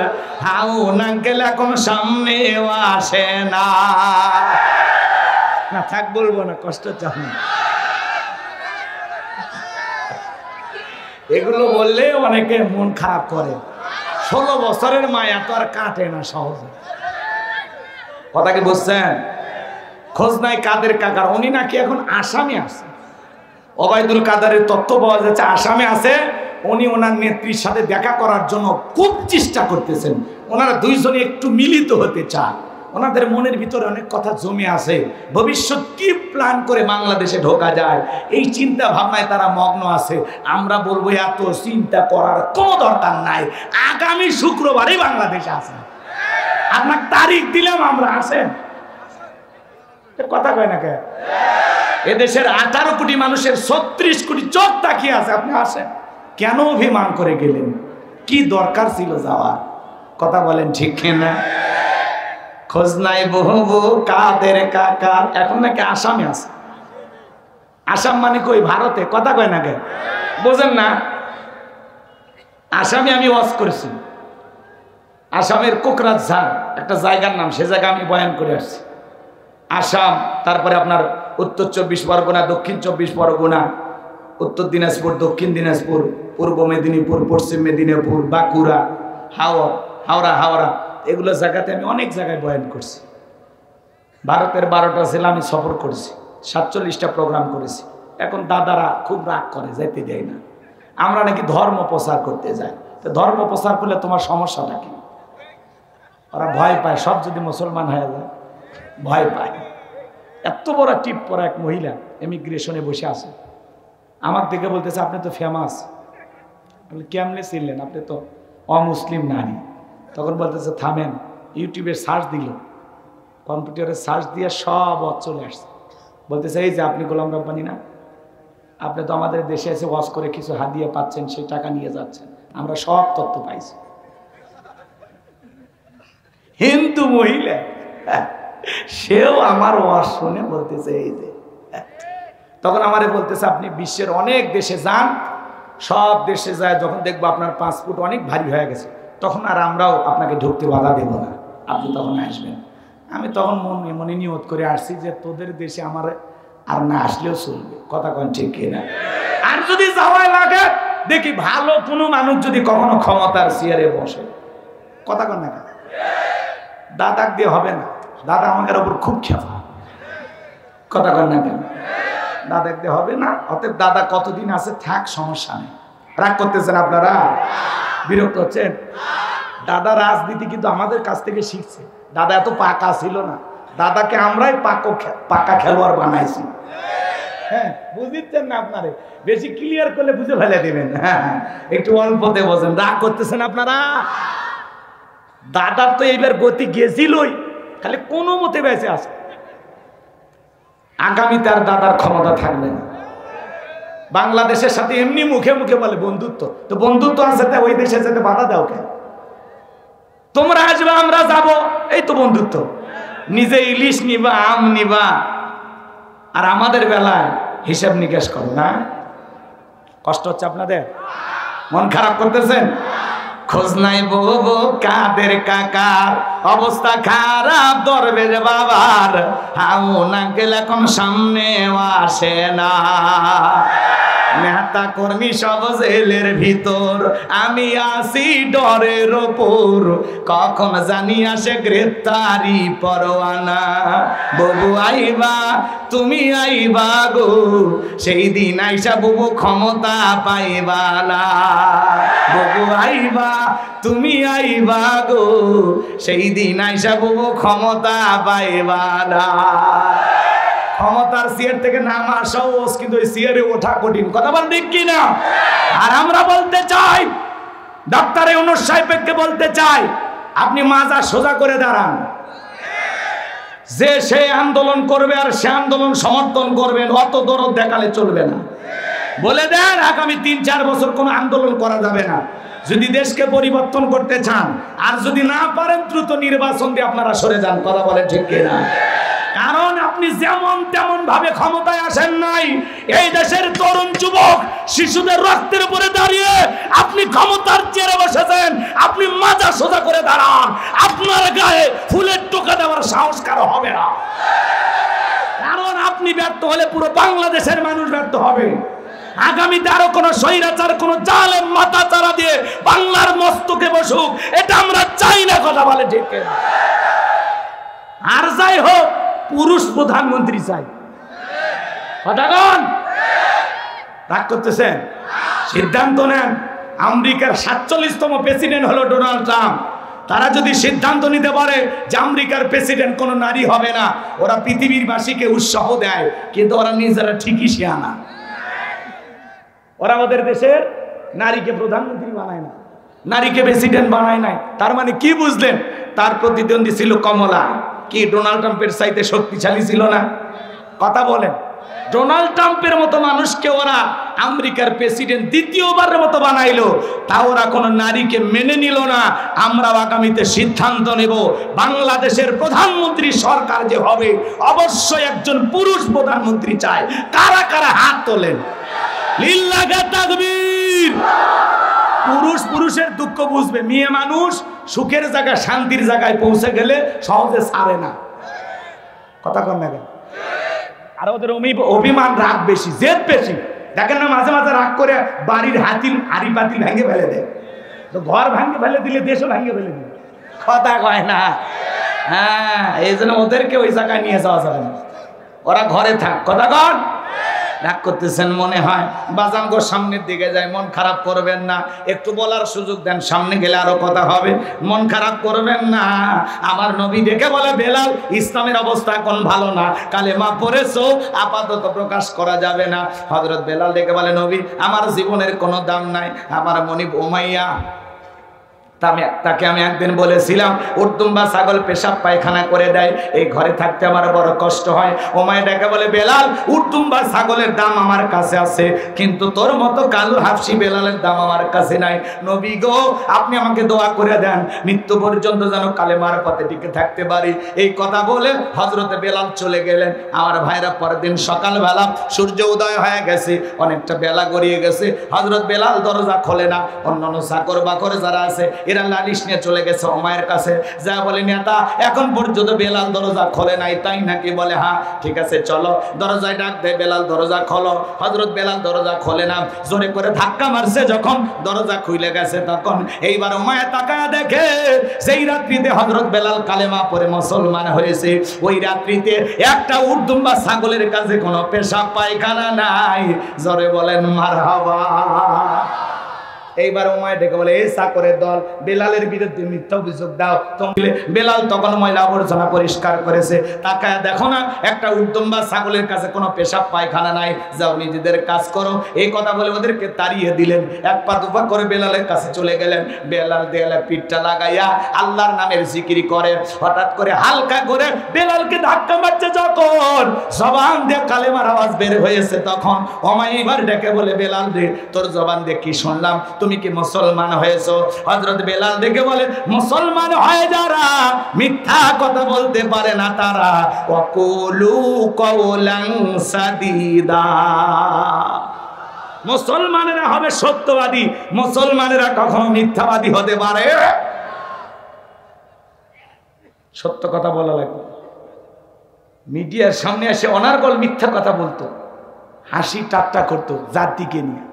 হাউন আঙ্কেল এখন সামনেও আসে না। না থাক বলবো না, কষ্ট চান। এগুলো বললে অনেকে মন খারাপ করে। 16 বছরের মায়া তো আর কাটে না সহজে, কথা কি বুঝছেন? খোঁজ নাই কাদের কাকার, উনি নাকি এখন আসামে আছে। ওবায়দুল কাদেরের তথ্য পাওয়া যাচ্ছে আসামে আছে। উনি ওনার নেত্রীর সাথে দেখা করার জন্য খুব চেষ্টা করতেছেন। ওনারা দুইজনে একটু মিলিত হতে চান। ওনাদের মনের ভিতরে অনেক কথা জমে আছে, ভবিষ্যৎ কি প্ল্যান করে বাংলাদেশে ঢোকা যায় এই চিন্তা ভাবনায় তারা মগ্ন আছে। আমরা বলবো এত চিন্তা করার কোনো দরকার নাই, আগামী শুক্রবারই বাংলাদেশে আসেন, আপনার তারিখ দিলাম আমরা, আসেন। কথা কয় না কে? এদেশের 18 কোটি মানুষের 36 কোটি চোখ তাকিয়ে আছে, আপনি আসেন। কেন অভিমান করে গেলেন? কি দরকার ছিল যাওয়ার? কথা বলেন ঠিক কিনা? খোঁজ নাই বহু কাদের কাকার, এখন নাকি আসামে আছে। আসাম মানে কই? ভারতে। কথা কয় না কে? বোঝেন না? আসামে আমি ওয়াজ করেছি, আসামের কোকরাঝাড় একটা জায়গার নাম, সে জায়গা আমি বয়ান করে আসছি। আসাম, তারপরে আপনার উত্তর 24 পরগনা, দক্ষিণ 24 পরগনা, উত্তর দিনাজপুর, দক্ষিণ দিনাজপুর, পূর্ব মেদিনীপুর, পশ্চিম মেদিনীপুর, বাঁকুড়া, হাওড়া, এগুলো জায়গাতে আমি অনেক জায়গায় বয়ান করছি। ভারতের 12টা জেলা আমি সফর করেছি, 47টা প্রোগ্রাম করেছি। এখন দাদারা খুব রাগ করে, যাইতে দেয় না। আমরা নাকি ধর্ম প্রচার করতে যাই, তো ধর্ম প্রচার করলে তোমার সমস্যাটা কি? ওরা ভয় পায়, সব যদি মুসলমান হয়ে যায় ভয় পায়। এত বড় টিপ পরা এক মহিলা ইমিগ্রেশনে বসে আছে, আমার দিকে বলতেছে আপনি তো ফেমাস। কেমনে ছিলেন? আপনি তো অমুসলিম নারী। তখন বলতেছে থামেন, ইউটিউবে সার্চ দিল, কম্পিউটারে সার্চ দিয়ে সব চলে আসছে। বলতেছে এই যে আপনি গোলাম রব্বানী না, আপনি তো আমাদের দেশে এসে ওয়াজ করে কিছু হাদিয়া পাচ্ছেন, সেই টাকা নিয়ে যাচ্ছেন, আমরা সব তথ্য পাইছি। হিন্দু মহিলা, সেও আমার ওয়াজ শুনে বলতেছে এই যে। তখন আমারে বলতেছে আপনি বিশ্বের অনেক দেশে যান, সব দেশে যায়, যখন দেখবো আপনার পাসপোর্ট অনেক ভারী হয়ে গেছে, তখন আর আমরাও আপনাকে ঢুকতে বাধা দেব না, আপনি তখন আসবেন। আমি তখন মনে মনে নিয়ত করে আসছি যে তোদের দেশে আমার আর না আসলেও চলবে। কথা কোন ঠিক কিনা? আর যদি যাওয়াই লাগে, দেখি ভালো কোনো মানুষ যদি কখনো ক্ষমতার চেয়ারে বসে, কথা কোন না, দাদাক দিয়ে হবে না, দাদা আমাদের ওপর খুব খেপা, কথা কোন না কেন? দাদাক দিয়ে হবে না। অতএব দাদা কতদিন আছে থাক, সমস্যা নেই। রাগ করতেছেন আপনারা? বিরক্ত হচ্ছেন? দাদা রাজনীতি কিন্তু আমাদের কাছ থেকে শিখছে। দাদা এত পাকা ছিল না, দাদাকে আমরাই পাকা খেলোয়াড় বানাইছি। হ্যাঁ, বুঝতেছেন না আপনারে? বেশি ক্লিয়ার করলে বুঝে ফেলে দেবেন। হ্যাঁ, একটু অল্পতে বোঝেন। রাগ করতেছেন আপনারা? দাদার তো এইবার গতি গেছিলই, খালি কোনো মতে বেঁচে আছে। আগামীতে আর দাদার ক্ষমতা থাকবে না। বাংলাদেশের সাথে এমনি মুখে মুখে বলে বন্ধুত্ব, তো বন্ধুত্ব আছে, ওই দেশে যেতে বাধা দাও কেন? তোমরা আসবে, আমরা যাব, এই তো বন্ধুত্ব। নিজে ইলিশ নিবা, আম নিবা, আর আমাদের বেলায় হিসাব নিকাশ করো না। কষ্ট হচ্ছে আপনাদের? মন খারাপ করতেছেন? খোঁজ নাই বউ কাদের কাকার, অবস্থা খারাপ দরবেশ বাবার, হাউ না গেলে এখন সামনে আসে না। নেতা কর্মী সব জেলের ভিতর, আমি আসি ডরের ওপর, কখন জানি আসে গ্রেপ্তারি পরোয়ানা। ববু আইবা, তুমি আইবা গো, সেই দিন আইসা ববু ক্ষমতা পাইবা না। ববু আইবা, তুমি আইবা গো, সেই দিন আইসা ববু ক্ষমতা পাইবা না। ক্ষমতার চেয়ার থেকে নামা সহজ, কিন্তু ওই চেয়ারে ওঠা কঠিন। কথা বল ঠিক কিনা? আর আমরা বলতে চাই, ডাক্তার ইউনূস সাহেবকে বলতে চাই, আপনি মাজা সোজা করে দাঁড়ান। যে সে আন্দোলন করবে আর সে আন্দোলন সমর্থন করবেন, অত দরদ দেখালে চলবে না। বলে দেন আগামী ৩-৪ বছর কোনো আন্দোলন করা যাবে না। যদি দেশকে পরিবর্তন করতে চান, আর যদি না পারেন দ্রুত নির্বাচন দিয়ে আপনারা সরে যান। কথা বলে ঠিক কিনা? কারণ আপনি যেমন তেমন ভাবে ক্ষমতায় আসেন নাই। এই দেশের তরুণ যুবক শিশুদের রক্তের উপরে দাঁড়িয়ে আপনি ক্ষমতার চেয়ারে বসেছেন। আপনি মাজা সোজা করে দাঁড়ান, আপনার গায়ে ফুলের টোকা দেওয়ার সাহস কারো হবে না। কারণ আপনি ব্যর্থ হলে পুরো বাংলাদেশের মানুষ ব্যর্থ হবে। আগামীতে আরো কোন স্বৈরাচার, কোন জালেম মাথা চারা দিয়ে বাংলার মস্তকে বসুক, এটা আমরা চাই না। কথা বলে ঠিক না? আর যাই হোক, পুরুষ প্রধানমন্ত্রী চাই। কথা কন? রাগ করতেছেন? সিদ্ধান্ত নেন। আমেরিকার 47তম প্রেসিডেন্ট হলো ডোনাল্ড ট্রাম্প। তারা যদি সিদ্ধান্ত নিতে পারে যে আমেরিকার প্রেসিডেন্ট কোনো নারী হবে না, ওরা পৃথিবীরবাসীকে উৎসাহ দেয়, কিন্তু ওরা নিজেরা ঠিকই শিয়ানা। ওরা ওদের দেশের নারীকে প্রধানমন্ত্রী বানায় না, নারীকে প্রেসিডেন্ট বানায় নাই। তার মানে কি বুঝলেন? তার প্রতিদ্বন্দ্বী ছিল কমলা। কি ডোনাল্ড ট্রাম্পের চাইতে শক্তিশালী ছিল না? কথা বলেন। ডোনাল্ড ট্রাম্পের মতো মানুষকে ওরা আমেরিকার প্রেসিডেন্ট দ্বিতীয়বারের মতো বানাইলো, তা ওরা কোনো নারীকে মেনে নিল না। আমরা আগামীতে সিদ্ধান্ত নেব, বাংলাদেশের প্রধানমন্ত্রী সরকার যে হবে, অবশ্যই একজন পুরুষ প্রধানমন্ত্রী চাই। কারা কারা হাত তোলেন? লিল্লাহি তাকবীর। পুরুষ পুরুষের দুঃখ বুঝবে। মেয়ে মানুষ সুখের জায়গায়, শান্তির জায়গায় পৌঁছে গেলে সহজে ছাড়ে না। কথা কন না কেন? আর ওদের অভিমান, রাগ বেশি, জেদ বেশি। দেখেন না, মাঝে মাঝে রাগ করে বাড়ির হাড়ি পাতিল ভেঙে ফেলে দেয়। তো ঘর ভাঙে ফেলে দিলে দেশও ভেঙে ফেলে দিলে। কথা কয় না? হ্যাঁ, এই জন্য ওদেরকে ওই জায়গায় নিয়ে যাওয়া যাবে না। ওরা ঘরে থাক। কথা কন? রাগ করতেছেন মনে হয়? বাজানগো সামনের দিকে যায়, মন খারাপ করবেন না। একটু বলার সুযোগ দেন, সামনে গেলে আরো কথা হবে। মন খারাপ করবেন না। আমার নবী দেখে বলে, বেলাল, ইসলামের অবস্থা এখন ভালো না, কালেমা পড়েছো, আপাতত প্রকাশ করা যাবে না। হযরত বেলাল দেখে বলে, নবী, আমার জীবনের কোনো দাম নাই। আমার মনিব উমাইয়া তাকে আমি একদিন বলেছিলাম উর্দুম্বা ছাগল পেশাব পায়খানা করে দেয়, এই ঘরে থাকতে আমার বড় কষ্ট হয়। ওমায় ডেকে বলে বেলাল উর্দুম্বা ছাগলের দাম আমার কাছে আছে, কিন্তু তোর মতো কালো হাফসি বেলালের দাম আমার কাছে নাই। নবী গো আপনি আমাকে দোয়া করে দেন মৃত্যু পর্যন্ত যেন কালেমার পথে টিকে থাকতে পারি। এই কথা বলে হযরতে বেলাল চলে গেলেন। আমার ভাইরা পরের দিন সকালবেলা সূর্য উদয় হয়ে গেছে, অনেকটা বেলা গড়িয়ে গেছে। হযরত বেলাল দরজা খোলে না। অন্যান্য চাকর বাকর যারা আছে এরা লালিশ নিয়ে চলে গেছে ওমায়ের কাছে, যা বলে নেতা এখন পর্যন্ত বেলাল দরজা খোলে নাই, তাই নাকি? বলে হ্যাঁ। ঠিক আছে চলো, দরজায় ডাক দেয়, বেলাল দরজা খোলো। হযরত বেলাল দরজা খোলে না, জোরে করে ধাক্কা মারছে, যখন দরজা খুলে গেছে তখন এইবার ওমায়া তাকায়া দেখে সেই রাত্রিতে হযরত বেলাল কালেমা পড়ে মুসলমান হয়েছে। ওই রাত্রিতে একটা উর্দুম্বা ছাগলের কাছে কোনো পেশাব পায়খানা নাই। জোরে বলেন মারহাবা। এইবার ওমায় ডেকে বলে এই চাকরের দল বেলালের বিরুদ্ধে মিথ্যা অভিযোগ দাও। বেলাল তখন ময়লা আবর্জনা পরিষ্কার করেছে, তাকায় দেখো না একটা উর্দুম্বা ছাগলের কাছে কোনো পেশাব পায়খানা নাই, যাও নিজেদের কাজ করো। এই কথা বলে ওদেরকে তাড়িয়ে দিলেন। এক পা দুপা করে বেলালের কাছে চলে গেলেন। বেলাল দেয়ালে পিঠটা লাগাইয়া আল্লাহর নামের জিকির করে। হঠাৎ করে হালকা করে বেলালকে ধাক্কা মারছে, যখন জবান দিয়ে কালেমার আওয়াজ বের হয়েছে তখন ওমায় এবার ডেকে বলে বেলাল রে তোর জবান দিয়ে কি শুনলাম, তুমি কি মুসলমান হয়েছো? হযরত বেলাল দেখে বলে মুসলমান হয় যারা মিথ্যা কথা বলতে পারে না তারা ওয়াকুলু কওলান সাদীদা। মুসলমানেরা হবে সত্যবাদী, মুসলমানেরা কখনো মিথ্যাবাদী হতে পারে? সত্য কথা বলা লাগবে। মিডিয়ার সামনে এসে অনার্গল মিথ্যা কথা বলতো, হাসি ঠাট্টা করতো জাতিকে নিয়ে।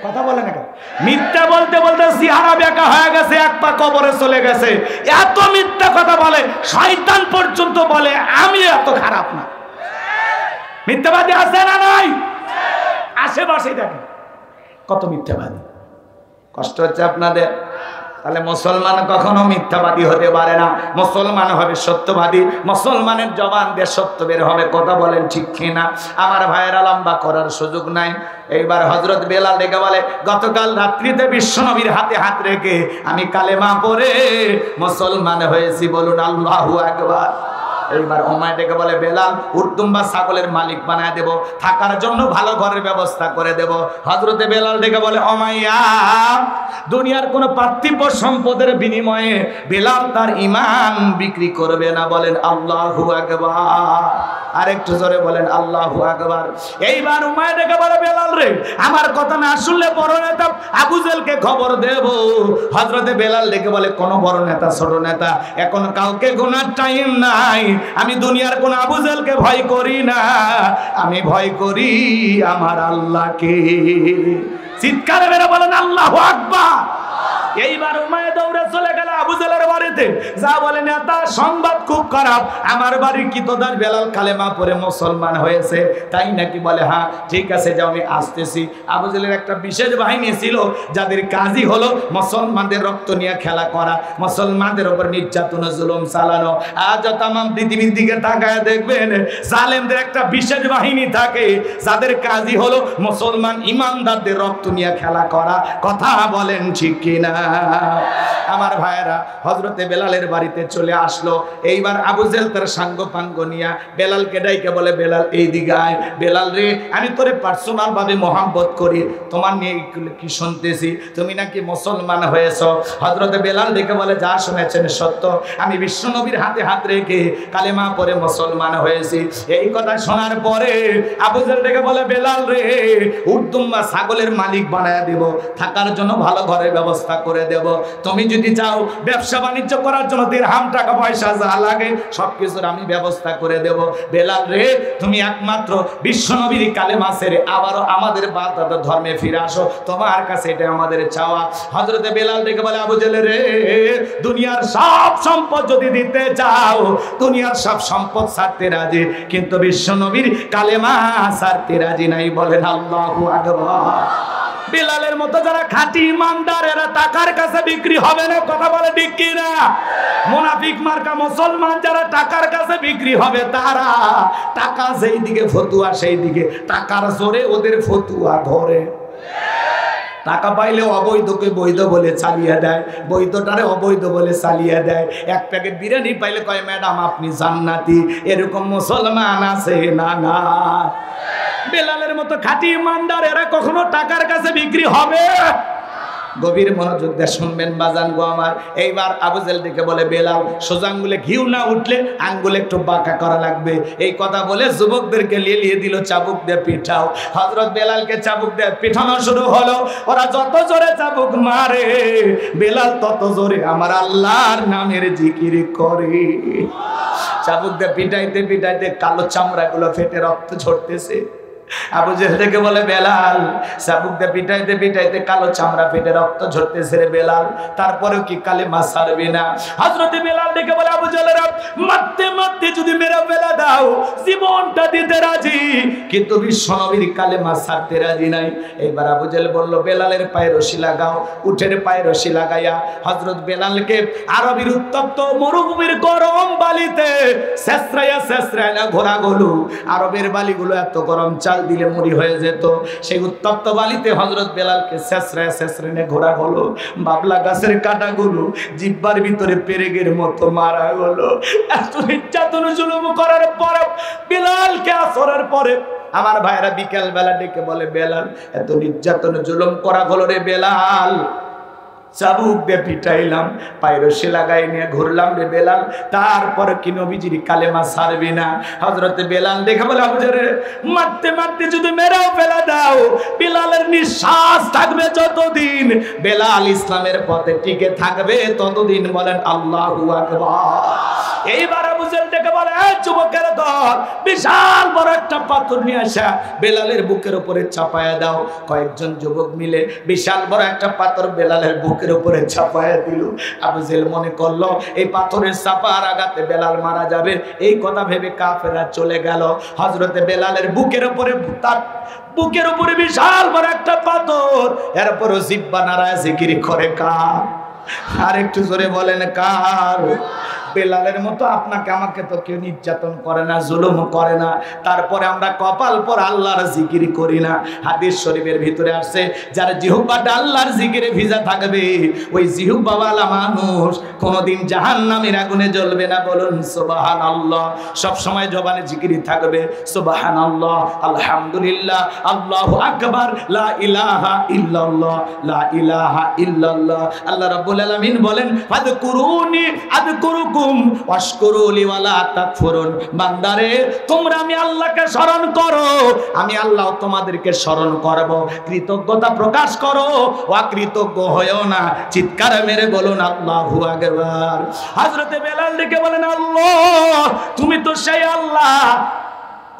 কথা বলে না, মিথ্যা বলতে বলতে চেহারা বেঁকা হয়ে গেছে, এক পা কবরে চলে গেছে। এত মিথ্যা কথা বলে শয়তান পর্যন্ত বলে আমি এত খারাপ না। মিথ্যাবাদী আছে না নাই? আশেপাশে দেখেন কত মিথ্যাবাদী। কষ্ট হচ্ছে আপনাদের? তাহলে মুসলমান কখনো মিথ্যাবাদী হতে পারে না, মুসলমান হবে সত্যবাদী। মুসলমানের জবান দিয়ে সত্য বের হবে। কথা বলেন ঠিক কিনা? আমার ভাইয়েরা লম্বা করার সুযোগ নাই। এইবার হযরত বেলাল ডেকে বলে গতকাল রাত্রিতে বিশ্বনবীর হাতে হাত রেখে আমি কালেমা পড়ে মুসলমান হয়েছি, বলুন আল্লাহু আকবার। এইবার ওমায় ডেকে বলে বেলাল উর্দুম্বা ছাগলের মালিক বানায় দেব, থাকার জন্য ভালো ঘরের ব্যবস্থা করে দেব। হযরতে বেলাল ডেকে বলে ওমাইয়া দুনিয়ার কোন পার্থিব সম্পদের বিনিময়ে বেলাল তার ঈমান বিক্রি করবে না। বলেন আল্লাহু আকবার। আরেকটু জোরে বলেন আল্লাহু আকবার। এইবার ওমায় ডেকে বলে বেলাল রে আমার কথা না শুনলে বড় নেতা আবু জেলকে খবর দেব। হযরতে বেলাল ডেকে বলে কোন বড় নেতা ছোট নেতা এখন কাউকে গোনার টাইম নাই। আমি দুনিয়ার কোন আবু জেলকে ভয় করি না, আমি ভয় করি আমার আল্লাহকে। চিৎকার মেরে বলেন আল্লাহু আকবার। এইবার উমাইয়া দৌড়ে চলে গেল আবু জেলের বাড়িতে, যা বলে নেতা সংবাদ খুব খারাপ, আমার বাড়ির কিতদার বেলাল কালেমা পড়ে মুসলমান হয়েছে। তাই নাকি? বলে হ্যাঁ। ঠিক আছে যাও আমি আসতেছি। আবু জেলের একটা বিশেষ বাহিনী ছিল যাদের কাজই হলো মুসলমানদের রক্ত নিয়ে খেলা করা, মুসলমানদের উপর নির্যাতন জুলুম চালানো। আজ তাম পৃথিবীর দিকে তাকায় দেখবেন জালেমদের একটা বিশেষ বাহিনী থাকে যাদের কাজই হলো মুসলমান ইমানদারদের রক্ত নিয়ে খেলা করা। কথা বলেন ঠিক কিনা? আমার ভাইয়েরা হযরতে বেলালের বাড়িতে চলে আসলো। এইবার আবু জেল তার সাঙ্গ পাঙ্গ নিয়া বেলালকে ডাইকে বলে বেলাল এই দিকে আয়। বেলাল রে আমি তোরে পার্সোনাল ভাবে মহব্বত করি, তোমার নিয়ে কি শুনতেছি তুমি নাকি মুসলমান হয়েছো। হযরতে বেলাল ডেকে বলে যা শুনেছেন সত্য, আমি বিশ্বনবীর হাতে হাত রেখে কালেমা পড়ে মুসলমান হয়েছি। এই কথা শোনার পরে আবু জেল ডেকে বলে বেলাল রে উর্দুম্বা ছাগলের মালিক বানায় দেব, থাকার জন্য ভালো ঘরের ব্যবস্থা করে দেব। তুমি যদি চাও ব্যবসা বাণিজ্য করার জন্য দিরহাম টাকা পয়সা যা লাগে সবকিছুর আমি ব্যবস্থা করে দেব। বেলাল রে তুমি একমাত্র বিশ্বনবীর কালেমা ছেড়ে আবারও আমাদের বাদশাহ ধর্মে ফিরে আসো, তোমার কাছে এটা আমাদের চাওয়া। হযরতে বেলাল ডেকে বলে আবু জেল রে দুনিয়ার সব সম্পদ যদি দিতে চাও দুনিয়ার সব সম্পদ ছাড়তে রাজি, কিন্তু বিশ্বনবীর কালেমা ছাড়তে রাজি নাই। বলেন আল্লাহু আকবার। বেলালের মতো যারা খাঁটি ইমানদার এরা টাকার কাছে বিক্রি হবে না। কথা বলে ঠিক কিনা? মুনাফিক মার্কা মুসলমান যারা টাকার কাছে বিক্রি হবে তারা টাকা যেই দিকে ফতুয়া সেই দিকে, টাকার জোরে ওদের ফতুয়া ধরে। টাকা পাইলে অবৈধকে বৈধ বলে চালিয়ে দেয়, বৈধটারে অবৈধ বলে চালিয়ে দেয়। এক প্যাকেট বিরিয়ানি পাইলে কয় ম্যাডাম আপনি জান্নাতি। এরকম মুসলমান আছে না? না। বেলালের মতো খাঁটি ইমানদার এরা কখনো টাকার কাছে বিক্রি হবে? গভীর মনোযোগ দিয়ে শুনবেন বাজান গো আমার। এইবার আবু জেহেল ডেকে বলে, বেলাল সোজা আঙ্গুলে ঘিউ না উঠলে আঙ্গুলে একটু বাঁকা করা লাগবে। এই কথা বলে যুবকদেরকে লিয়ে দিল চাবুক দিয়ে পিঠাও। হযরত বেলালকে চাবুক দিয়ে পিঠানো শুরু হলো। ওরা যত জোরে চাবুক মারে বেলাল তত জোরে আমার আল্লাহর নামের জিকির করে। চাবুক দিয়ে পিটাইতে পিটাইতে কালো চামড়াগুলো ফেটে রক্ত ঝরতেছে। আবু জেহেল থেকে বলে, বেলাল চাবুক দিয়ে পিটাইতে পিটাইতে কালো চামড়া ফেটে রক্ত ঝরতেছে রে বেলাল, তারপরেও কি কালেমা ছাড়বি না? হযরতে বেলাল ডেকে বলে, আবু জেহেল মারতে মারতে যদি মেরে ফেলা দাও জীবনটা দিতে রাজি, কিন্তু বিশ্বনবীর কালেমা ছাড়তে রাজি নাই। এইবার আবু জেহেল বলল, বেলালের পায়ে রশি লাগাও। উঠের পায়ে রশি লাগাইয়া হযরত বেলালকে আরবের উত্তপ্ত মরুভূমির গরম বালিতে ছেঁচড়াইয়া ছেঁচড়াইয়া না ঘোরা গলু, আরবের বালিগুলো এত গরম চাল দিলে মুড়ি হয়ে যেত। সেই উত্তপ্ত বালিতে হযরত বেলালকে ছেঁচড়াইয়া ছেঁচড়াইয়া ঘোরা হলো। বাবলা গাছের কাঁটাগুলো জিহ্বার ভিতরে পেরেকের মতো মারা হলো। এত নির্যাতন জুলুম করার পরে বেলালকে আসরের পরে আমার ভাইরা বিকেল বেলা ডেকে বলে, বেলাল এত নির্যাতন জুলুম করা হলো রে বেলাল, চাবুক দিয়ে পিটাইলাম, পায়ে রশি লাগাই নিয়ে ঘুরলাম রে বেলাল, তারপরে কি নবীজির কালেমা ছাড়বি না? হযরতে বেলাল দেখে বলে, আবু জেহেল মারতে মারতে যদি মেরেও ফেলা দাও বেলালের নিঃশ্বাস থাকবে যতদিন, বেলাল ইসলামের পথে টিকে থাকবে ততদিন। বলেন আল্লাহু আকবার। এইবার আবু জেহেল ডেকে বলে, যুবকের দল বিশাল বড় একটা পাথর নিয়ে আসা বেলালের বুকের উপরে চাপায়া দাও। কয়েকজন যুবক মিলে বিশাল বড় একটা পাথর বেলালের বুকের উপরে চাপায়া দিল। আবু জেহেল মনে করলো এই পাথরের চাপার আঘাতে বেলাল মারা যাবে। এই কথা ভেবে কাফেররা চলে গেল। হযরতে বেলালের বুকের উপরে তার বুকের উপরে বিশাল বড় একটা পাথর, এরপরও জিহ্বা নাড়ায় জিকির করে কার? আর একটু জোরে বলেন কার? বেলালের মতো আপনাকে আমাকে তো কেউ নির্যাতন করে না, জুলুম করে না, তারপরে আমরা কপাল পর আল্লাহর জিকির করি না। হাদিস শরীফের ভিতরে আসছে, যার জিহ্বাটা আল্লাহর জিকিরে ভিজা থাকবে ওই জিহ্বাওয়ালা মানুষ কোনোদিন জাহান্নামের আগুনে জ্বলবে না। বলুন সুবহানাল্লাহ। সব সময় জবানে জিকিরই থাকবে, সুবহানাল্লাহ, আলহামদুলিল্লাহ, আল্লাহু আকবার, লা ইলাহা ইল্লাল্লাহ, লা ইলাহা ইল্লাল্লাহ। আল্লাহ রাব্বুল আলামিন বলেন, ফাযকুরুনি আযকুরুকুম ওয়াশকুরুলি ওয়ালা তাকফুরুন। বান্দারে তোমরা আমি আল্লাহকে স্মরণ করো, আমি আল্লাহ তোমাদেরকে স্মরণ করব। কৃতজ্ঞতা প্রকাশ করো, অকৃতজ্ঞ হয়ো না। চিৎকার মেরে বলুন আল্লাহু আকবার। হযরতে বেলাল ডেকে বলেন, আল্লাহ তুমি তো সেই আল্লাহ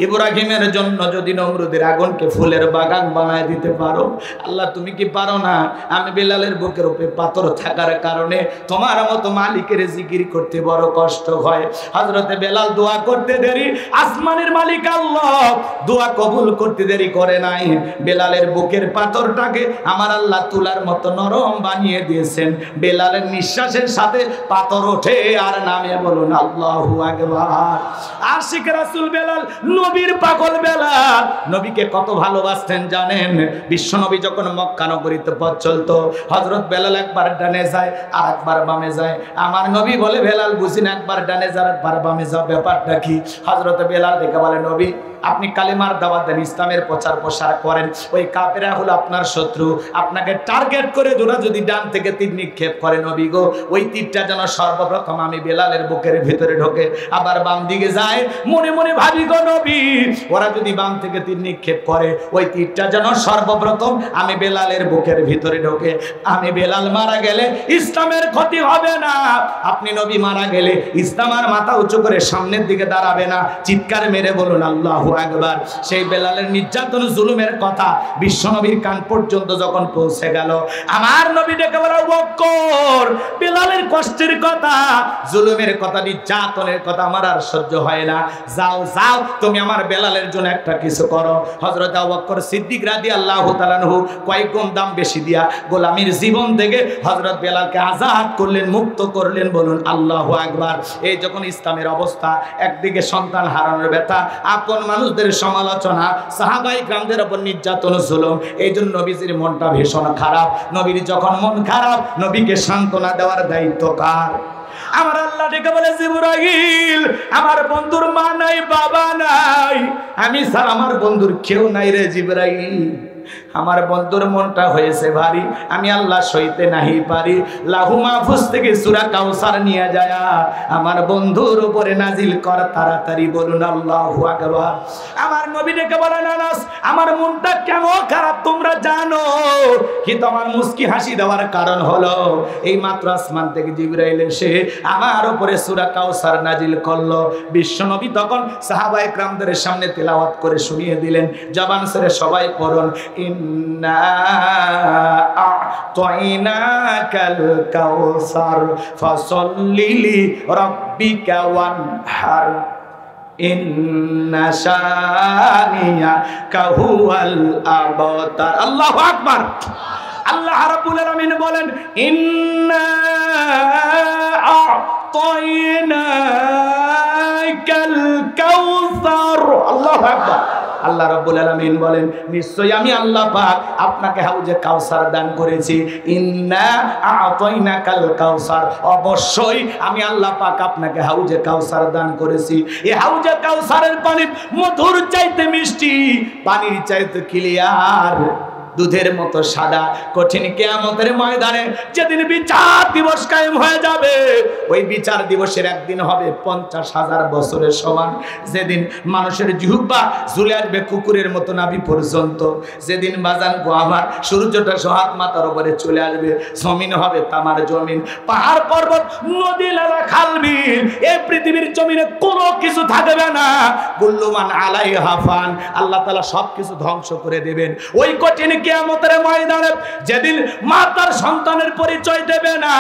ইব্রাহিমের জন্য যদি নমরুদের আগুনকে ফুলের বাগান বানায় দিতে পারো, আল্লাহ তুমি কি পারো না? আমি বেলালের বুকের উপরে পাথর থাকার কারণে তোমার মতো মালিকের জিকির করতে বড় কষ্ট হয়। হযরতে বেলাল দোয়া করতে দেরি, আসমানের মালিক আল্লাহ দোয়া কবুল করতে দেরি করে নাই। বেলালের বুকের পাথরটাকে আমার আল্লাহ তুলার মতো নরম বানিয়ে দিয়েছেন। বেলালের নিঃশ্বাসের সাথে পাথর ওঠে আর নামে। বলুন আল্লাহু আকবার। আশিক রাসূল বেলাল নবীর পাগল বেলাল নবীকে কত ভালোবাসতেন জানেন? বিশ্বনবী যখন মক্কা নগরীতে পথ চলতো, হযরত বেলাল একবার ডানে যায় আর একবার বামে যায়। আমার নবী বলে, বেলাল বুঝি না, একবার ডানে যাও একবার বামে যাও, ব্যাপারটা কি? হযরত বেলাল দেখে বলে, নবী আপনি কালেমার দাওয়াত দেন, ইসলামের প্রচার প্রসার করেন, ওই কাফেররা হলো আপনার শত্রু, আপনাকে টার্গেট করে ওরা যদি ডান থেকে তীর নিক্ষেপ করে নবী গো, ওই তীরটা যেন সর্বপ্রথম আমি বেলালের বুকের ভিতরে ঢোকে, আবার বাম দিকে যায়। মনে মনে ভাবি গো নবী, ওরা যদি বাম থেকে তীর নিক্ষেপ করে ওই তীরটা যেন সর্বপ্রথম আমি বেলালের বুকের ভিতরে ঢোকে। আমি বেলাল মারা গেলে ইসলামের ক্ষতি হবে না, আপনি নবী মারা গেলে ইসলাম আর মাথা উঁচু করে সামনের দিকে দাঁড়াবে না। চিৎকার মেরে বলুন আল্লাহু আকবার। সেই বেলালের নির্যাতন জুলুমের কথা বিশ্বনবীর কান পর্যন্ত যখন পৌঁছে গেল, আমার নবী ডেকে বলা, বকর বেলালের কষ্টের কথা, জুলুমের কথা, নির্যাতনের কথা আমার আর সহ্য হয় না। যাও যাও তুমি আমার বেলালের জন্য একটা কিছু করো। হযরত আবু বকর সিদ্দিক রাদিয়াল্লাহু তাআলা আনহু কয়েক গুণ দাম বেশি দিয়া গোলামীর জীবন থেকে হযরত বেলালকে আজাদ করলেন, মুক্ত করলেন। বলুন আল্লাহু আকবার। এই যখন ইসলামের অবস্থা, একদিকে সন্তান হারানোর ব্যথা, আপন মানুষদের সমালোচনা, সাহাবায়ে কেরামদের উপর নির্যাতন জুলুম, এই জন্য নবীজির মনটা ভীষণ খারাপ। নবীর যখন মন খারাপ, নবীকে সান্ত্বনা দেওয়ার দায়িত্ব কার? আমার আল্লাহ ডেকে বলে, জিবরাইল, আমার বন্ধুর মা নাই, বাবা নাই, আমি ছাড়া আমার বন্ধুর কেউ নাই রে জিবরাইল। আমার বন্ধুর মনটা হয়েছে ভারী, আমি আল্লাহ সইতে নাহি পারি। লাহু মাহফুজ থেকে সূরা কাউসার নিয়ে যায় আমার বন্ধুর উপরে নাজিল কর তাড়াতাড়ি, বলুন আল্লাহু আকবার। আমার নবী ডেকে বলেন, আনাস, আমার মনটা কেন খারাপ তোমরা জানো? কিন্তু আমার মুস্কি হাসি দেওয়ার কারণ হলো এই মাত্র আসমান থেকে জিবরাইল এসে আমার উপরে সূরা কাউসার নাজিল করলো। বিশ্ব নবী তখন সাহাবায়ে কেরামদের সামনে তেলাওয়াত করে শুনিয়ে দিলেন, জবান ছেড়ে সবাই পড়ুন, ইন্না আ'তাইনাকাল কাউসার ফাসাল্লি লিরাব্বিকা ওয়ানহার ইন্না শানিয়াকা হুয়াল আবতার। আল্লাহু আকবার। আল্লাহ রাব্বুল আলামিন বলেন, ইন্না আ'তাইনাকাল কাউসার। আল্লাহু আকবার। আল্লাহ রাব্বুল আলামিন বলেন, নিশ্চয়ই আমি আল্লাহ পাক আপনাকে হাউজে কাউসার দান করেছি। ইন্না আ'তাইনাকাল কাউসার, অবশ্যই আমি আল্লাহ পাক আপনাকে হাউজে কাউসার দান করেছি। এই হাউজে কাউসারের পানি মধুর চাইতে মিষ্টি, পানির চাইতে ক্লিয়ার, দুধের মতো সাদা। কঠিন কিয়ামতের ময়দানে যেদিন বিচার দিবস কায়েম হয়ে যাবে, ওই বিচার দিবসের একদিন হবে 50,000 বছরের সমান। যেদিন মানুষের জিহ্বা ঝুলে আসবে কুকুরের মতো নাভি পর্যন্ত, যেদিন বাজান গো আমার সূর্যটা সোহাগ মাথার উপরে চলে আসবে, জমিন হবে তামার জমিন, পাহাড় পর্বত নদী নালা খাল বিল, এই পৃথিবীর জমিনে কোনো কিছু থাকবে না। কুল্লুমান আলাইহা ফান, আল্লাহ তাআলা সবকিছু ধ্বংস করে দেবেন। ওই কঠিন কিয়ামতের ময়দানে যেদিন মা তার সন্তানের পরিচয় দেবে না,